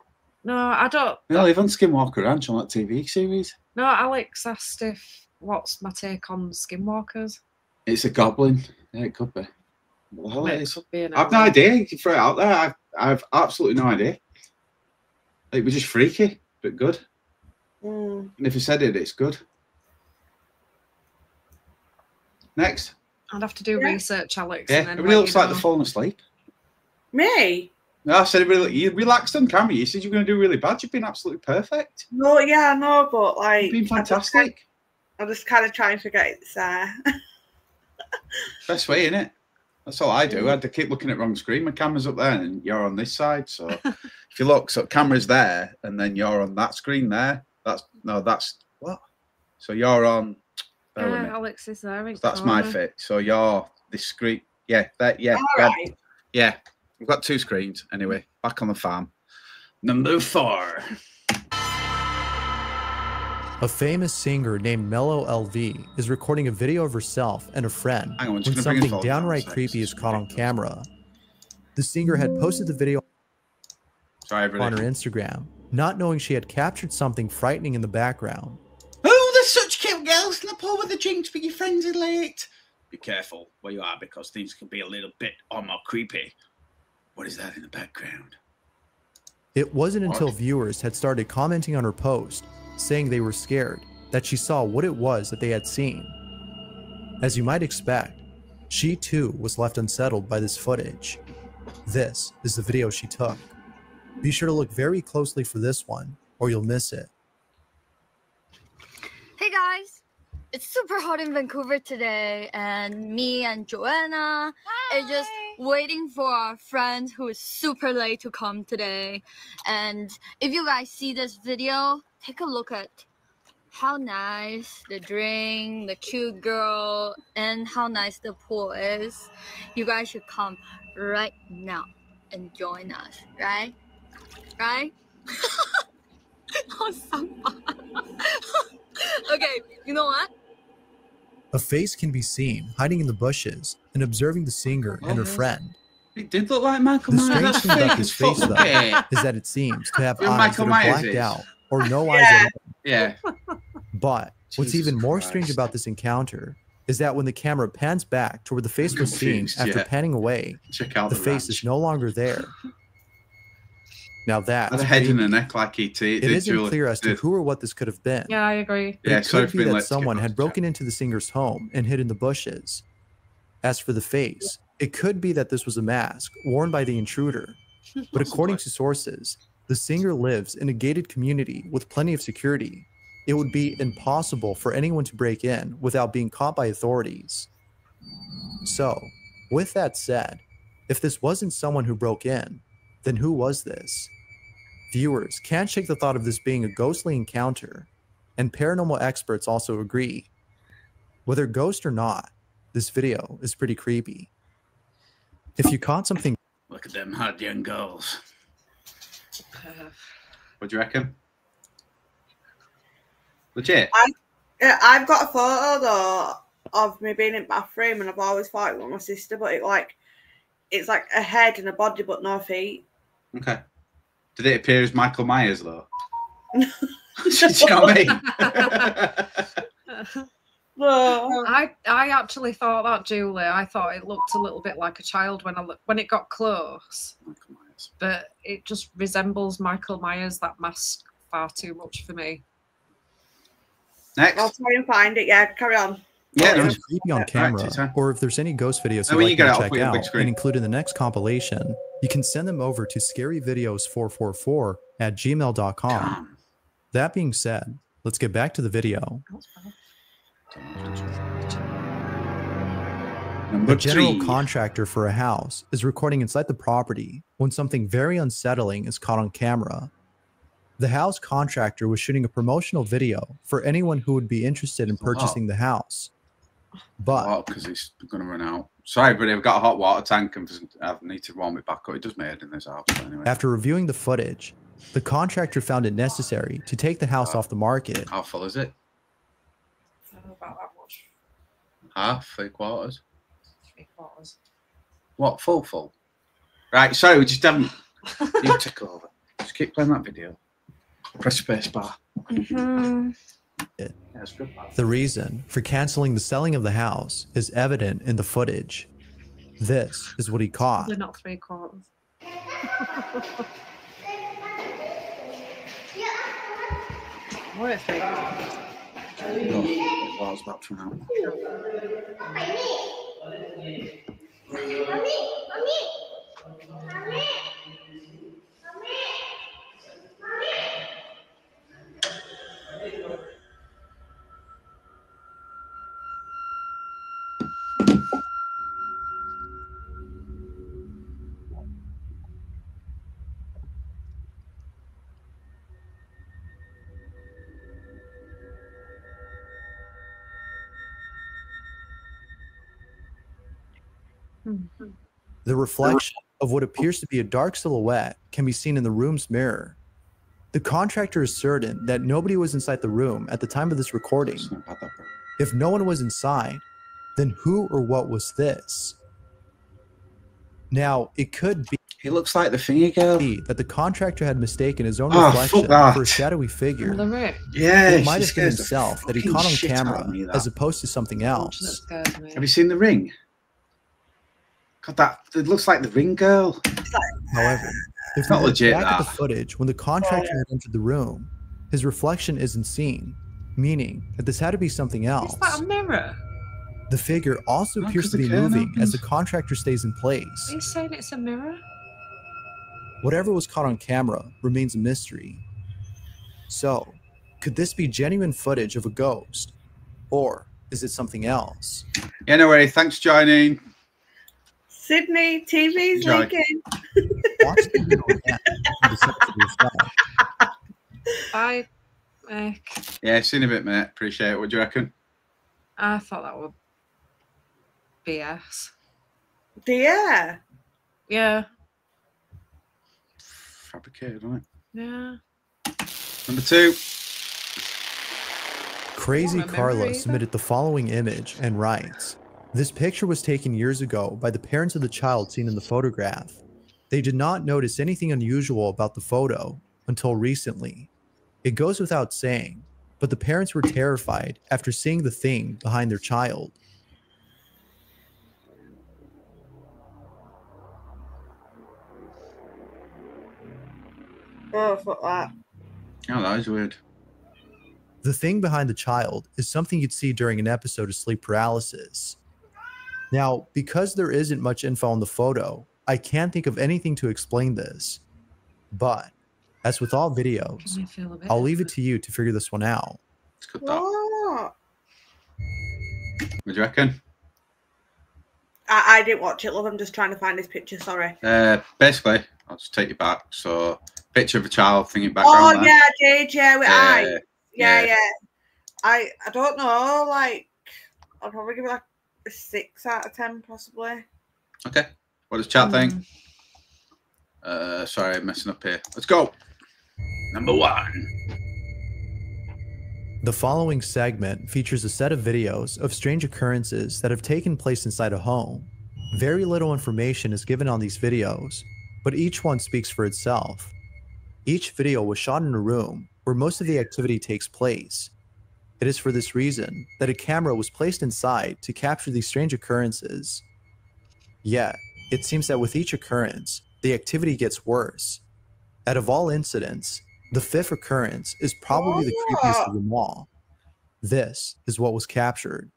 No, I don't. They live on Skinwalker Ranch on that TV series. No, Alex asked what's my take on skinwalkers. It's a goblin. Yeah, it could be. Well, it could be I've no idea. You can throw it out there. I've absolutely no idea. It was just freaky, but good. And if you said it, it's good. Next. I'd have to do research, Alex. Yeah, and then it really looks like know. they're falling asleep. Me? No, I said you relaxed on camera. You said you were going to do really bad. You've been absolutely perfect. No, yeah, I know, but like... You've been fantastic. I'm just kind of trying to forget it's there. Best way, innit? That's all I do. I had to keep looking at the wrong screen. My camera's up there and you're on this side. So if you look, so camera's there and then you're on that screen there. That's what? So you're on... Alex is there. So that's my fit. So you're this screen. Yeah, yeah. Right. Yeah. We've got two screens. Anyway, back on the farm. Number 4. A famous singer named Mellow LV is recording a video of herself and a friend when something downright creepy is caught on camera. The singer had posted the video on her Instagram, not knowing she had captured something frightening in the background. Oh, there's such cute girls in the pool with the drinks, but your friends are late. Be careful where you are because things can be a little bit more creepy. What is that in the background? It wasn't until viewers had started commenting on her post, saying they were scared, that she saw what it was that they had seen. As you might expect, she too was left unsettled by this footage. This is the video she took. Be sure to look very closely for this one, or you'll miss it. Hey guys! It's super hot in Vancouver today, and me and Joanna are just waiting for our friend who is super late to come today. And if you guys see this video, take a look at how nice the drink, the cute girl, and how nice the pool is. You guys should come right now and join us, right? Right? You know what? A face can be seen hiding in the bushes and observing the singer and her friend. It did look like Michael The Myers. strange That's thing about fake this as face, fuck. though, is that it seems to have You know eyes Michael that are Myers blacked is? out or no eyes at all. Yeah. But what's Jesus even more Christ. strange about this encounter is that when the camera pans back to where the face was seen confused, after yeah. panning away, Check out the the face ranch. is no longer there. Now that's Had a head and a creepy. neck like E.T. It isn't clear as to who or what this could have been. Yeah, I agree. But Yeah, it sorry could for be being that late to get someone back had to broken into the singer's home and hid in the bushes. As for the face, it could be that this was a mask worn by the intruder. But according to sources, the singer lives in a gated community with plenty of security. It would be impossible for anyone to break in without being caught by authorities. So, with that said, if this wasn't someone who broke in, then who was this? Viewers can't shake the thought of this being a ghostly encounter, and paranormal experts also agree. Whether ghost or not, this video is pretty creepy. If you caught something... Look at them hard young girls. What do you reckon? Legit? I've got a photo though of me being in the bathroom, and I've always thought it was my sister, but it's like a head and a body but no feet. Okay. Did it appear as Michael Myers though? Do you know what I mean? I actually thought that, Julie. I thought it looked a little bit like a child when it got close. But it just resembles Michael Myers, that mask, far too much for me. Next. I'll try and find it. Yeah, carry on. Yeah, if it's creepy on camera, or if there's any ghost videos Oh, you'd you like got me it, to I'll check put it on big out screen. and include in the next compilation, you can send them over to scaryvideos444@gmail.com. That being said, let's get back to the video. Number The general 3. contractor for a house is recording inside the property when something very unsettling is caught on camera. The house contractor was shooting a promotional video for anyone who would be interested in purchasing the house. But because it's going to run out. Sorry, but I've got a hot water tank and I need to warm it back up. It does my head in this house anyway. after reviewing the footage, the contractor found it necessary to take the house off the market. How full is it? About that much. Half, 3/4. 3/4. What, full? Right, sorry, we just haven't... You take over. Just keep playing that video. Press space bar. The reason for canceling the selling of the house is evident in the footage. This is what he caught. They're not 3/4. We're 3/4. I was about to run out. The reflection of what appears to be a dark silhouette can be seen in the room's mirror. The contractor is certain that nobody was inside the room at the time of this recording. If no one was inside, then who or what was this? Now, it could be He looks like the thingy girl. that the contractor had mistaken his own Oh, reflection fuck that. for a shadowy figure. Yeah, It might she have been scares the himself that he fucking caught on shit out of camera me, that. as opposed to something else. Have you seen The Ring? God, that it looks like the Ring girl. However, if It's not we look legit, back at the that. footage when the contractor had entered the room, his reflection isn't seen, meaning that this had to be something else. Is that a mirror? The figure also No, appears 'cause to be the curtain moving as opens. the contractor stays in place. Are you saying it's a mirror? Whatever was caught on camera remains a mystery. So, could this be genuine footage of a ghost? Or is it something else? Yeah, no worries. Thanks for joining. Sydney, TV's Enjoy. leaking. Watch the video again and decide for yourself. Bye. Yeah, see you in a bit, mate. Appreciate it. What do you reckon? I thought that would BS. Yeah. Yeah. Fabricated, right? Yeah. Number 2. Crazy remember Carla either. submitted the following image and writes, "This picture was taken years ago by the parents of the child seen in the photograph. They did not notice anything unusual about the photo until recently. It goes without saying, but the parents were terrified after seeing the thing behind their child." Oh, fuck that. Oh, that is weird. The thing behind the child is something you'd see during an episode of sleep paralysis. Now, because there isn't much info on the photo, I can't think of anything to explain this. But, as with all videos, I'll leave it to you to figure this one out. It's good that. What? What do you reckon? I didn't watch it, love. I'm just trying to find this picture, sorry. Basically, I'll just take you back. So, picture of a child thinking background. Oh, yeah, JJ with eyes. Yeah. Yeah. I don't know, like, I'll probably give it like a 6 out of 10, possibly. Okay. What does chat think? Sorry, I'm messing up here. Let's go. Number 1. The following segment features a set of videos of strange occurrences that have taken place inside a home. Very little information is given on these videos, but each one speaks for itself. Each video was shot in a room where most of the activity takes place. It is for this reason that a camera was placed inside to capture these strange occurrences. Yet, it seems that with each occurrence, the activity gets worse. Out of all incidents, the 5th occurrence is probably the creepiest of them all. This is what was captured.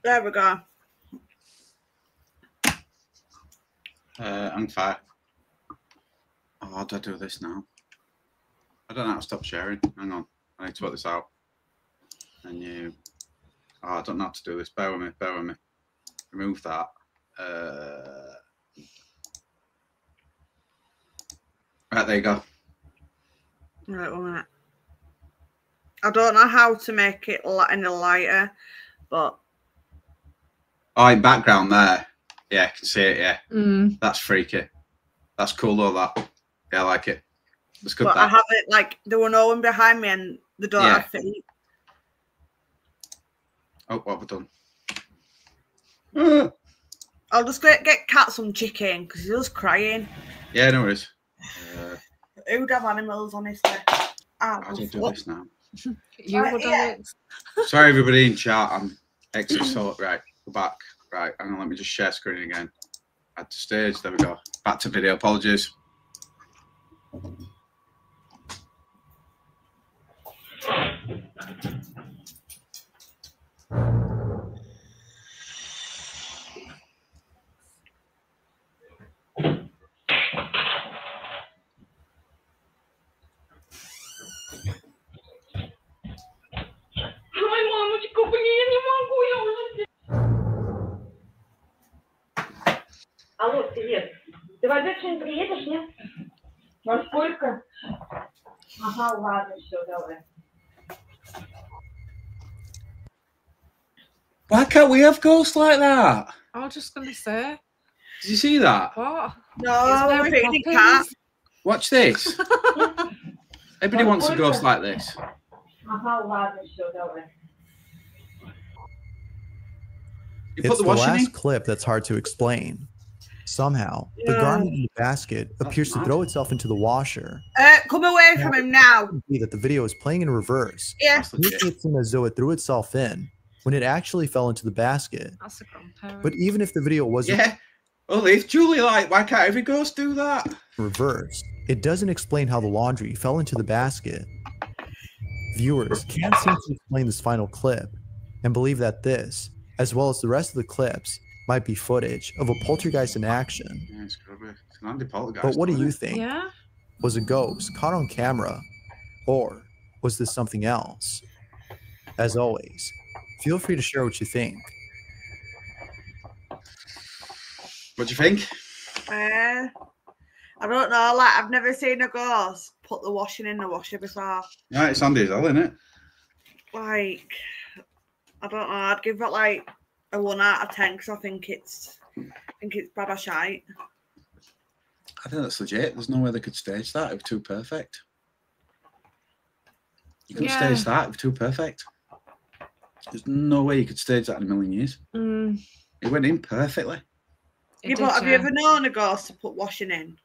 There we go. I'm fine. Oh, how do I do this now? I don't know how to stop sharing. Hang on. I need to work this out. And you... Oh, I don't know how to do this. Bear with me. Bear with me. Remove that. Right, there you go. Right, 1 minute. I don't know how to make it any lighter, but... Oh, in background there. Yeah, I can see it, yeah. That's freaky. That's cool, though, that. Yeah, I like it. It's good, but that. I have it, like, there were no one behind me and they don't have feet. Oh, what have I done? I'll just get Cat some chicken, because he was crying. Yeah, no worries. Who'd have animals, honestly? How do I do this now? You would have it. Sorry, everybody in chat. I'm exit sort. Right, go back. Right, hang on, let me just share screen again. Add to stage. There we go. Back to video. Apologies. Ой, мамочка, блин, я не могу, я уже... Алло, привет. Ты в обед сегодня приедешь, нет? Во сколько? Ага, ладно, все, давай. Why can't we have ghosts like that? I was just going to say. Did you see that? What? No, we're feeding Cat. Watch this. Everybody wants a ghost like this. Ага, ладно, все, давай. It's the last clip that's hard to explain. Somehow, the garment in the basket appears to throw itself into the washer. Come away from him now. That the video is playing in reverse. Yeah. Making it seem as though it threw itself in when it actually fell into the basket. That's a grandparent. But even if the video wasn't well, if Julie, like, why can't every ghost do that? Reversed, it doesn't explain how the laundry fell into the basket. Viewers can't seem to explain this final clip and believe that this, as well as the rest of the clips, might be footage of a poltergeist in action. Yeah, it's gotta be. It's an anti-poltergeist. But what do isn't you it? think? Yeah. Was a ghost caught on camera, or was this something else? As always, feel free to share what you think. What do you think? I don't know. Like, I've never seen a ghost put the washing in the washer before. Yeah, it's Andy as well, isn't it? Like, I don't know. I'd give it like a 1 out of 10 because I think it's bad as shite. I think that's legit. There's no way they could stage that. It was too perfect. You couldn't stage that. It was too perfect. There's no way you could stage that in a million years. It went in perfectly. Yeah, but have you ever known a ghost to put washing in?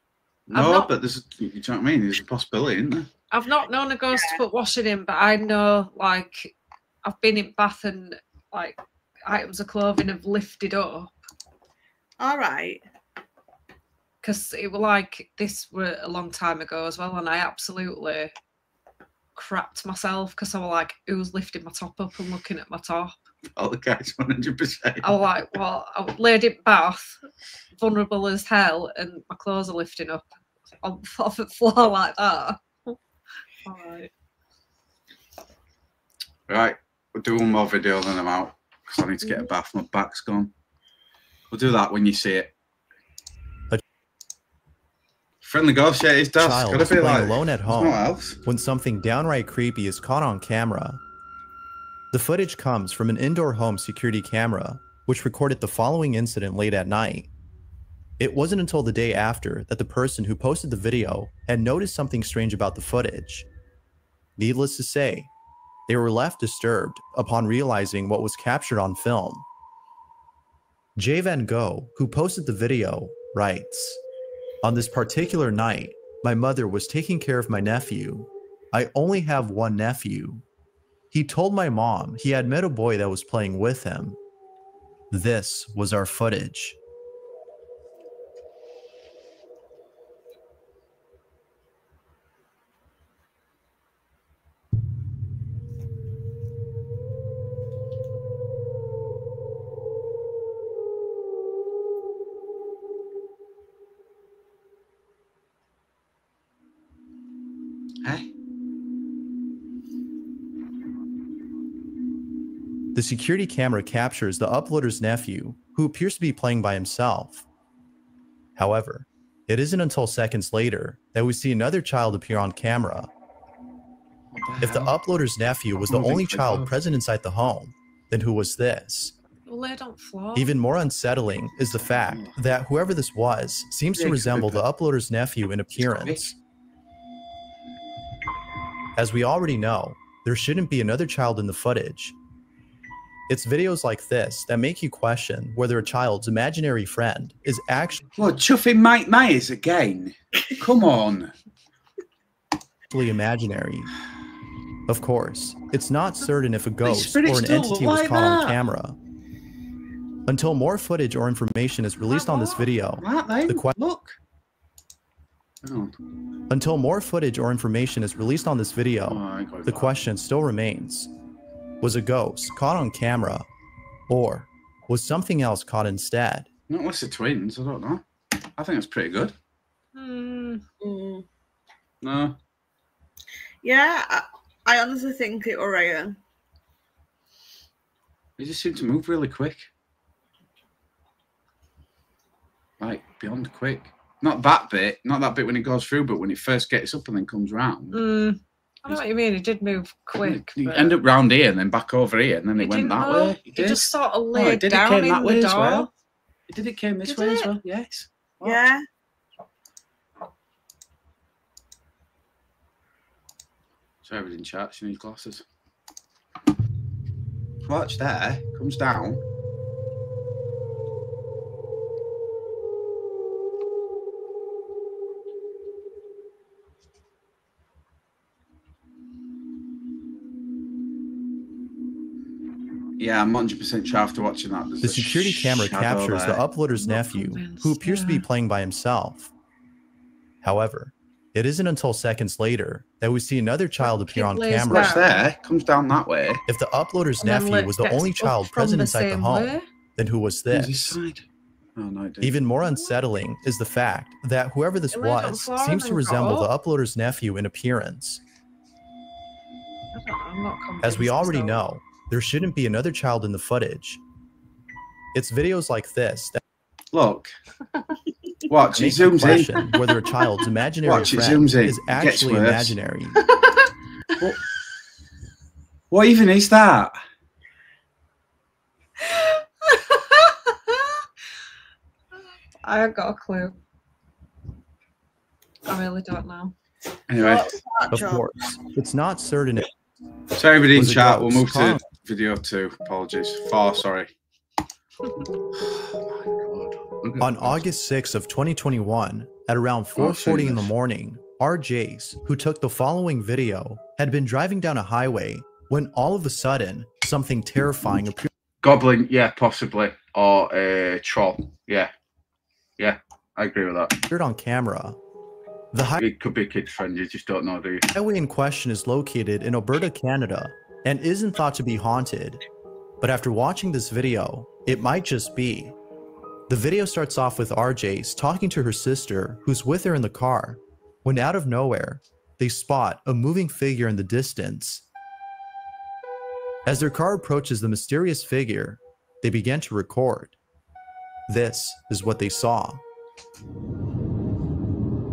No, but there's, you know what I mean? There's a possibility, isn't there? I've not known a ghost to put washing in, but I know, like, I've been in bath and, like, items of clothing have lifted up. All right. Because it was like, this were a long time ago as well, and I absolutely crapped myself because I was like, who's lifting my top up and looking at my top? All the guys, 100%. I was like, well, I laid in bath, vulnerable as hell, and my clothes are lifting up off the floor like that. All right. Right, we'll do one more video, then I'm out because I need to get a bath. My back's gone. We'll do that when you see it. Friendly ghost, yeah, it's dust. Child Gotta is be playing like alone at home no else. when something downright creepy is caught on camera. The footage comes from an indoor home security camera, which recorded the following incident late at night. It wasn't until the day after that the person who posted the video had noticed something strange about the footage. Needless to say, they were left disturbed upon realizing what was captured on film. Jay Van Gogh, who posted the video, writes, "On this particular night, my mother was taking care of my nephew. I only have one nephew. He told my mom he had met a boy that was playing with him. This was our footage." Hey. The security camera captures the uploader's nephew, who appears to be playing by himself. However, it isn't until seconds later that we see another child appear on camera. If the uploader's nephew was the only child present inside the home, then who was this? Well, they don't flow. Even more unsettling is the fact that whoever this was seems to resemble the uploader's nephew in appearance. As we already know, there shouldn't be another child in the footage. It's videos like this that make you question whether a child's imaginary friend is actually chuffing Mike Myers again. Come on. imaginary. Of course, it's not certain if a ghost or spirit's an still entity was like caught on that. camera. Until more footage or information is released on this video, Look. Until more footage or information is released on this video, the question still remains: was a ghost caught on camera, or was something else caught instead? Not unless they're twins, I don't know. I think it's pretty good. No. Yeah, I honestly think it were Ryan. They just seem to move really quick. Like, beyond quick. Not that bit when it goes through, but when it first gets up and then comes round. I know what you mean. It did move quick. You end up round here and then back over here, and then it went that way. It just sort of laid it down came in that way the as door. well. It came this way as well, yes. Watch. Yeah. Sorry, we didn't chat. She needs glasses. Watch there. Comes down. Yeah, I'm 100% sure after watching that. The security camera captures the uploader's nephew, who appears to be playing by himself. However, it isn't until seconds later that we see another child appear on camera. Watch there, comes down that way. If the uploader's nephew was the only child present inside the home, then who was this? Oh, no, it didn't. Even more unsettling is the fact that whoever this was seems to resemble the uploader's nephew in appearance. As we already know, there shouldn't be another child in the footage. It's videos like this that look. Watch, it make zooms you question in. whether a child's imaginary Watch, it friend zooms in. is It gets actually worse. imaginary. What even is that? I haven't got a clue. I really don't know. Anyway, Of course, it's not certain. so everybody in Was it chat, we'll move ghosts? to video 2. Apologies. 4, sorry. On August 6th of 2021, at around 4:40 in the morning, RJs, who took the following video, had been driving down a highway when all of a sudden, something terrifying appeared. Goblin, yeah, possibly. Or a troll. Yeah. Yeah, I agree with that. Appeared on camera. It could be kid friendly, you just don't know, do you? The highway in question is located in Alberta, Canada, and isn't thought to be haunted. But after watching this video, it might just be. The video starts off with RJ's talking to her sister, who's with her in the car, when out of nowhere, they spot a moving figure in the distance. As their car approaches the mysterious figure, they begin to record. This is what they saw.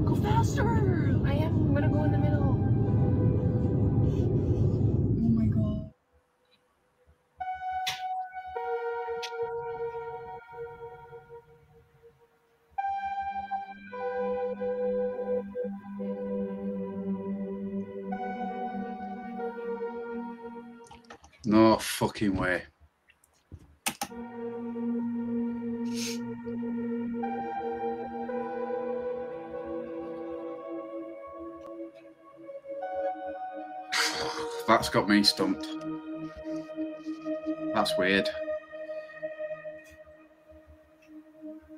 Go faster! I am gonna go in the middle. Oh my god. No fucking way. That's got me stumped. That's weird.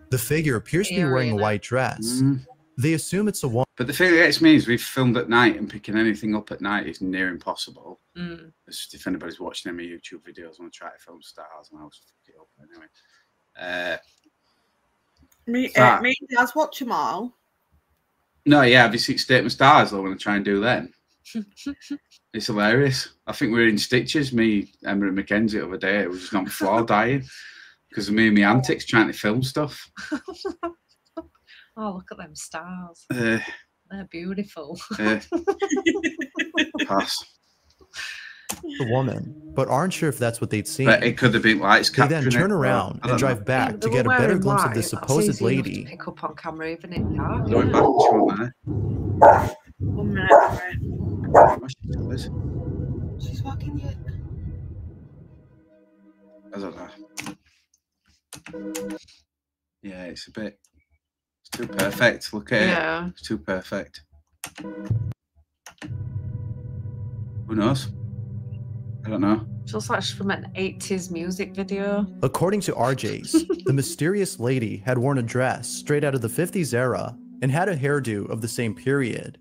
The figure appears to be wearing a white dress. They assume it's a woman. But the thing that gets me is we've filmed at night, and picking anything up at night is near impossible. If anybody's watching any YouTube videos, I want to try to film stars, and I'll just fuck it up anyway. Me and Daz watch them all. No, yeah, have you seen Statement Stars? I want to try and do then. It's hilarious. I think we were in stitches, me, Emma, and Mackenzie, the other day. It was just on the floor dying because of me and my antics trying to film stuff. Oh, look at them stars. They're beautiful. Pass. The woman, but aren't sure if that's what they'd seen. But it could have been lights. They then turn around and drive back to get a better glimpse of this supposed lady. Pick up on camera even in dark. Going back to 1 minute. She's walking yet. I don't know. Yeah, it's a bit. It's too perfect. Look at it. It's too perfect. Who knows? I don't know. It looks like she's from an 80s music video. According to RJ's, the mysterious lady had worn a dress straight out of the 50s era and had a hairdo of the same period.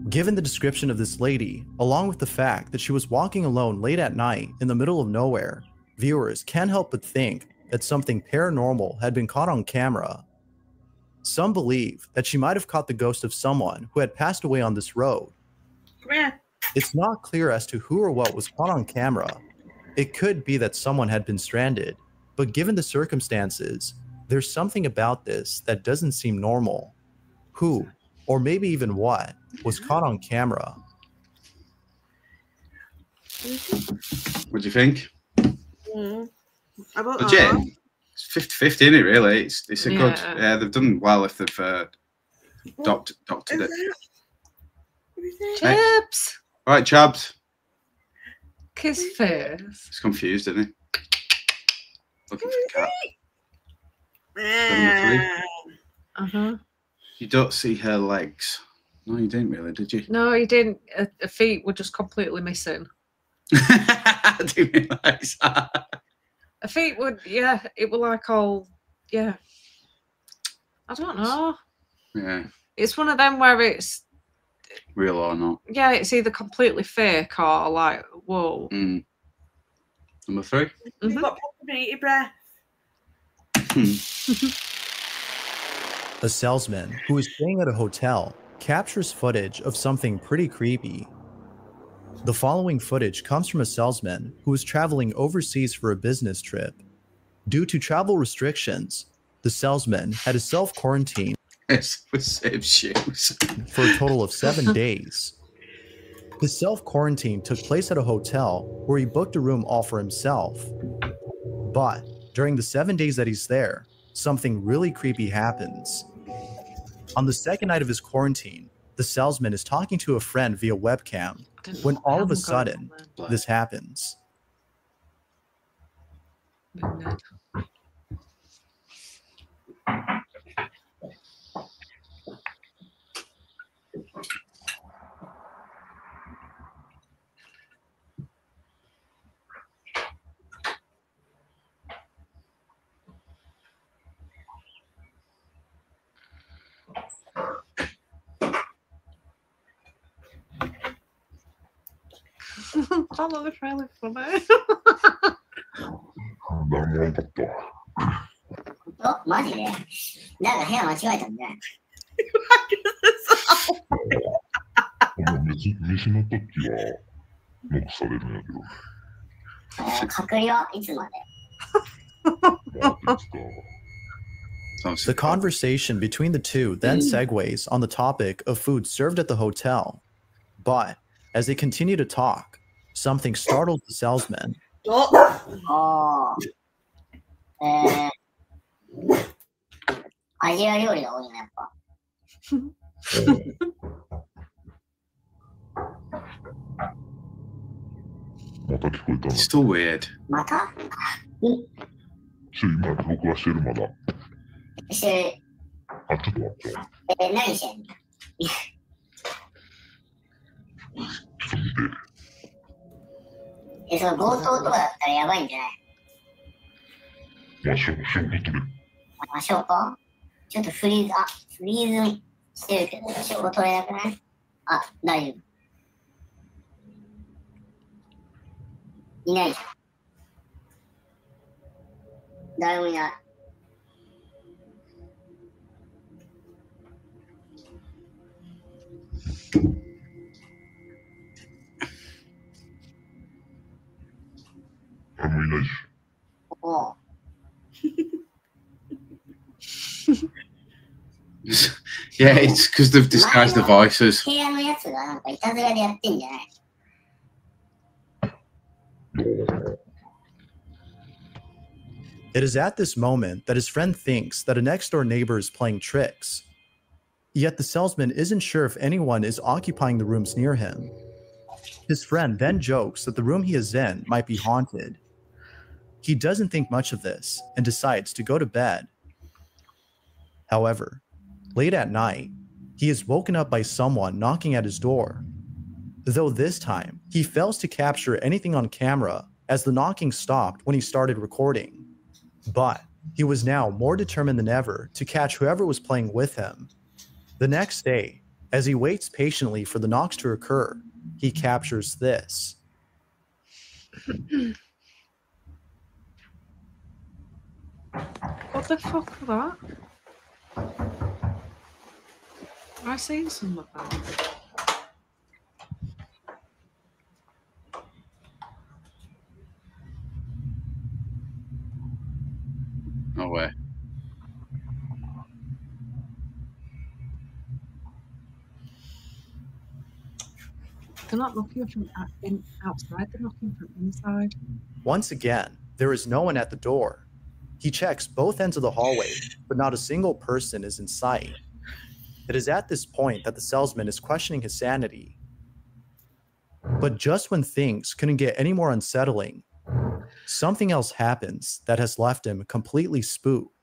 Given the description of this lady, along with the fact that she was walking alone late at night in the middle of nowhere, viewers can't help but think that something paranormal had been caught on camera. Some believe that she might have caught the ghost of someone who had passed away on this road. Come here. It's not clear as to who or what was caught on camera. It could be that someone had been stranded, but given the circumstances, there's something about this that doesn't seem normal. Who, or maybe even what, was caught on camera? What do you think? About Legit. It's 50-50, isn't it, really? It's a good... Yeah, they've done well if they've doctored it. Chips! All right, Chabs. Kiss face. He's confused, isn't he? Looking for cat. You don't see her legs. No, you didn't really, did you? No, you didn't. Her feet were just completely missing. I didn't realise that. Her feet would, it were like all, I don't know. Yeah. It's one of them where it's real or not. Yeah, it's either completely fake or like, whoa. Number 3. You've got proper breath. A salesman who is staying at a hotel captures footage of something pretty creepy. The following footage comes from a salesman who was traveling overseas for a business trip. Due to travel restrictions, the salesman had to self-quarantine for a total of 7 days. His self-quarantine took place at a hotel where he booked a room all for himself. But during the 7 days that he's there, something really creepy happens. On the second night of his quarantine, the salesman is talking to a friend via webcam when all of a sudden, this happens. Follow the trailer for me. 誰もいなかったわ。マジでなんか部屋間違えたんだよ。飯の時はノックされるんやけど。隔離はいつまで The conversation between the two then segues on the topic of food served at the hotel. But as they continue to talk, something startles the salesman. アジア料理が多いな、やっぱ。また聞こえたな。Still weird. また今、録画してるまだ。してあ、ちょっと待って。る。何してんのちょっと見て。その強盗とかだったらやばいんじゃないまあ、証拠取れ。証拠ちょっとフリーズしてるけど、証拠取れなくないあ、大丈夫。いないじゃん。誰もいない。誰もいないし。おう。Yeah, it's because they've disguised the voices. 部屋のやつがなんかいたずらでやってんじゃない It is at this moment that his friend thinks that a next-door neighbor is playing tricks. Yet the salesman isn't sure if anyone is occupying the rooms near him. His friend then jokes that the room he is in might be haunted. He doesn't think much of this and decides to go to bed. However, late at night, he is woken up by someone knocking at his door. Though this time, he fails to capture anything on camera as the knocking stopped when he started recording. But he was now more determined than ever to catch whoever was playing with him. The next day, as he waits patiently for the knocks to occur, he captures this. What the fuck was that? Have I seen some of that? No way. They're not looking from outside, they're looking from inside. Once again, there is no one at the door. He checks both ends of the hallway, but not a single person is in sight. It is at this point that the salesman is questioning his sanity. But just when things couldn't get any more unsettling, something else happens that has left him completely spooked.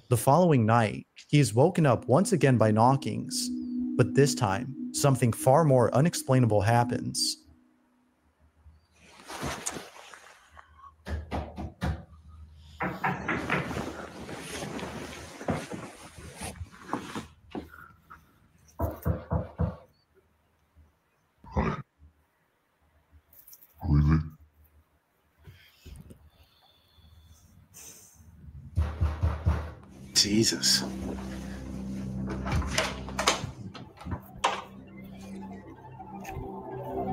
The following night, he is woken up once again by knockings, but this time, something far more unexplainable happens. Jesus.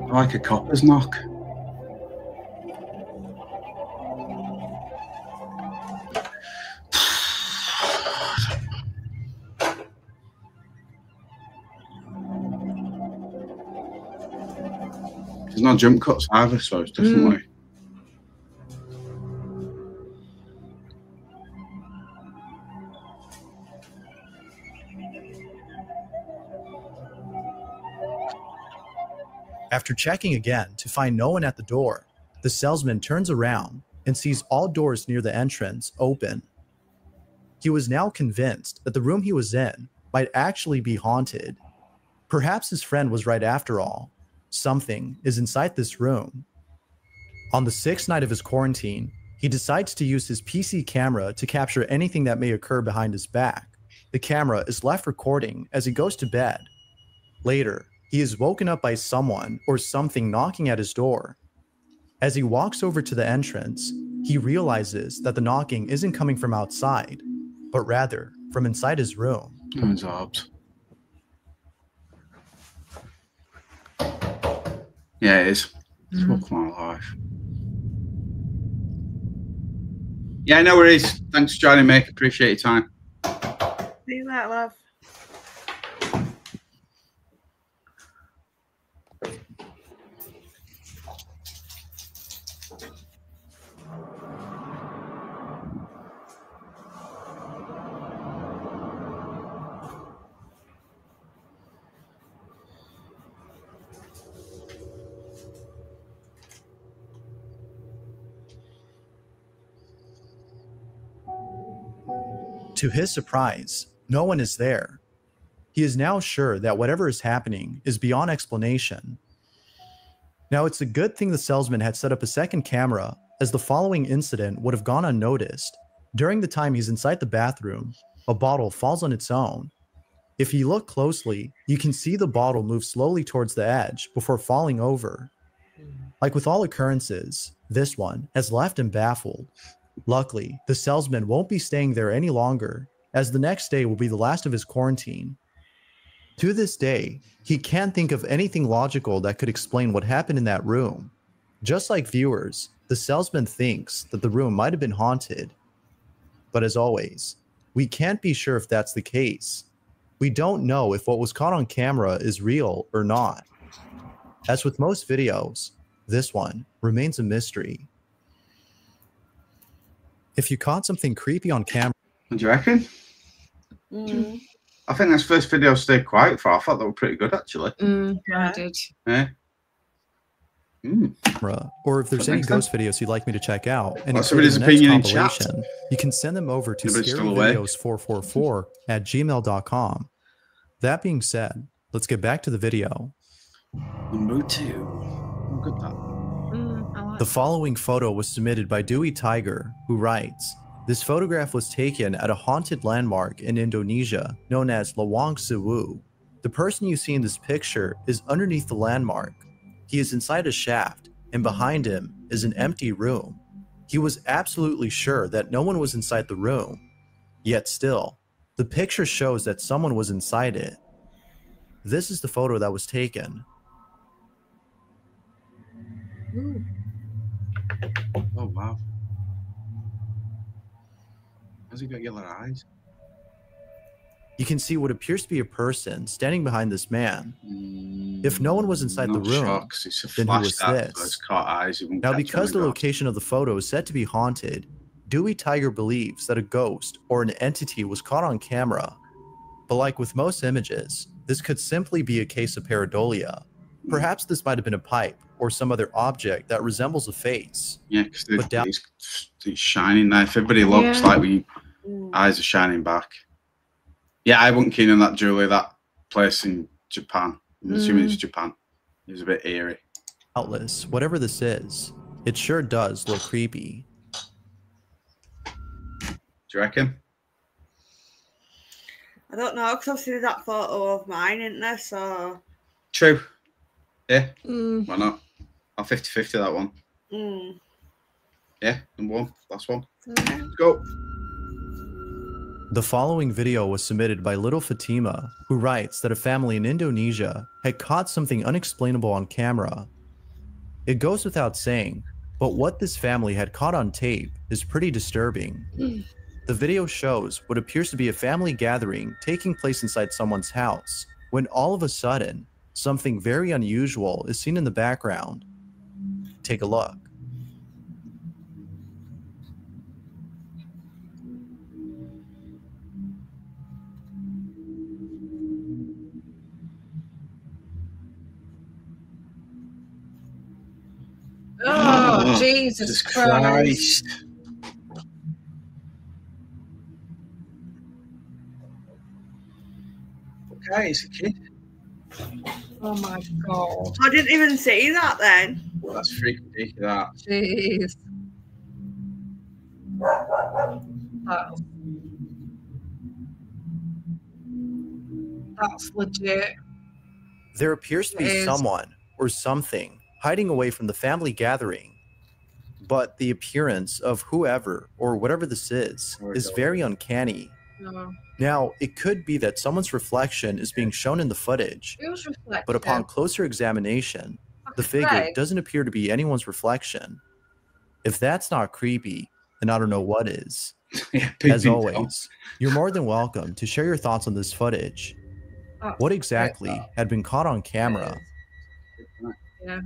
I like a copper's knock. There's no jump cuts either, so it's definitely. After checking again to find no one at the door, the salesman turns around and sees all doors near the entrance open. He was now convinced that the room he was in might actually be haunted. Perhaps his friend was right after all. Something is inside this room. On the 6th night of his quarantine, he decides to use his PC camera to capture anything that may occur behind his back. The camera is left recording as he goes to bed. Later, he is woken up by someone or something knocking at his door. As he walks over to the entrance, he realizes that the knocking isn't coming from outside, but rather from inside his room. Oh, it's orbs. Yeah, it is. It's fuck my life. Yeah, no worries. Thanks for joining me. Appreciate your time. See you later, love. To his surprise, no one is there. He is now sure that whatever is happening is beyond explanation. Now, it's a good thing the salesman had set up a second camera, as the following incident would have gone unnoticed. During the time he's inside the bathroom, a bottle falls on its own. If you look closely, you can see the bottle move slowly towards the edge before falling over. Like with all occurrences, this one has left him baffled. Luckily, the salesman won't be staying there any longer, as the next day will be the last of his quarantine. To this day, he can't think of anything logical that could explain what happened in that room. Just like viewers, the salesman thinks that the room might have been haunted. But as always, we can't be sure if that's the case. We don't know if what was caught on camera is real or not. As with most videos, this one remains a mystery. If you caught something creepy on camera... What do you reckon? I think this first video stayed quiet for. I thought they were pretty good, actually. I did. Yeah. Or if there's any ghost videos you'd like me to check out, and somebody's opinion in chat. You can send them over to scaryvideos444@gmail.com. That being said, let's get back to the video. Number 2. Look at that. The following photo was submitted by Dewey Tiger, who writes, "This photograph was taken at a haunted landmark in Indonesia known as Lawang Sewu. The person you see in this picture is underneath the landmark. He is inside a shaft, and behind him is an empty room. He was absolutely sure that no one was inside the room. Yet still, the picture shows that someone was inside it. This is the photo that was taken." Oh, wow. Has he got yellow eyes? You can see what appears to be a person standing behind this man. If no one was inside the room, then who was this? Now, because the location of the photo is said to be haunted, Dewey Tiger believes that a ghost or an entity was caught on camera. But like with most images, this could simply be a case of pareidolia. Perhaps this might have been a pipe or some other object that resembles a face. Yeah, because it's shining there. If everybody looks like eyes are shining back. Yeah, I wasn't keen on that, Julie. That place in Japan. I'm assuming it's Japan. It was a bit eerie. Doubtless, whatever this is, it sure does look creepy. Do you reckon? I don't know, because obviously there's that photo of mine, isn't there? So. True. Yeah. Why not? I'll 50-50 that one. Yeah, number 1. Last one. Let's go. The following video was submitted by Little Fatima, who writes that a family in Indonesia had caught something unexplainable on camera. It goes without saying, but what this family had caught on tape is pretty disturbing. The video shows what appears to be a family gathering taking place inside someone's house, when all of a sudden, something very unusual is seen in the background. Take a look. Oh, Jesus Christ. Okay, it's a kid. Oh my God. I didn't even see that then. Well, that's freaky, that. Jeez. That's legit. There appears to be someone or something hiding away from the family gathering, but the appearance of whoever or whatever this is very uncanny. No. Now, it could be that someone's reflection is being shown in the footage, It was reflective. but upon closer examination, the figure doesn't appear to be anyone's reflection. If that's not creepy, then I don't know what is. As always, you're more than welcome to share your thoughts on this footage. What exactly had been caught on camera? Yeah.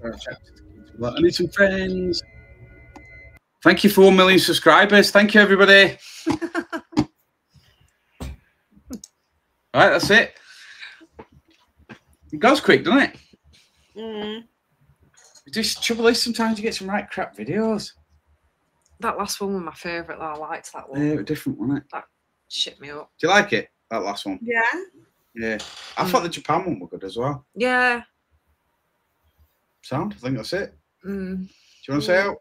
I need some friends. Thank you for 1 million subscribers. Thank you, everybody. All right, that's it. It goes quick, doesn't it? Mm. Just trouble is sometimes you get some right crap videos. That last one was my favourite. I liked that one. Yeah, it was different, wasn't it? That shit me up. Do you like it? That last one? Yeah. Yeah. I thought the Japan one was good as well. Yeah. Sound? I think that's it. Mm. Do you want to say out?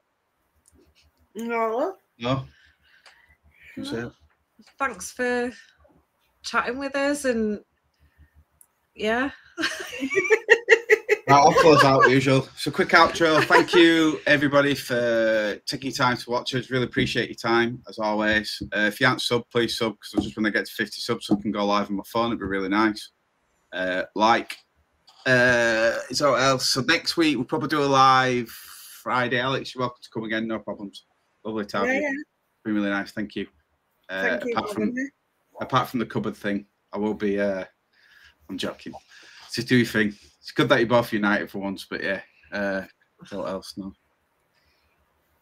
No. No. Say out? Thanks for chatting with us, and yeah. Right, I'll close out usual. So quick outro. Thank you everybody for taking time to watch us. Really appreciate your time as always. If you aren't sub, please sub, because I just want to get to 50 subs so I can go live on my phone. It'd be really nice. So else. So next week we'll probably do a live Friday. Alex, you're welcome to come again. No problems. Lovely to have you. Yeah. Been really nice. Thank you. Thank you. Apart from the cupboard thing, I will be. I'm joking. Just do your thing. It's good that you're both united for once, but yeah. What else? No.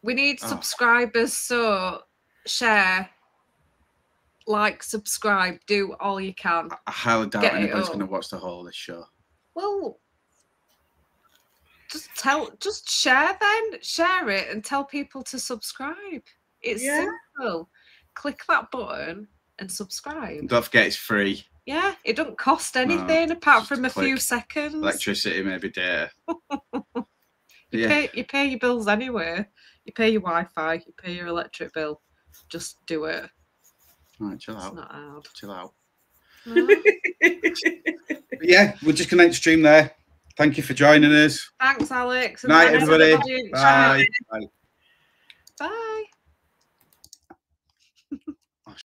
We need subscribers, so share, like, subscribe, do all you can. I highly doubt anybody's going to watch the whole of this show. Well, just share then. Share it and tell people to subscribe. It's simple. Click that button and subscribe. Don't forget it's free. Yeah, it doesn't cost anything apart from a few seconds. Electricity, maybe data. You pay your bills anyway. You pay your Wi-Fi, you pay your electric bill. Just do it. All right, chill out. It's not hard. Chill out. No. Yeah, we're just going to end stream there. Thank you for joining us. Thanks, Alex. Night, everybody. Bye. Bye.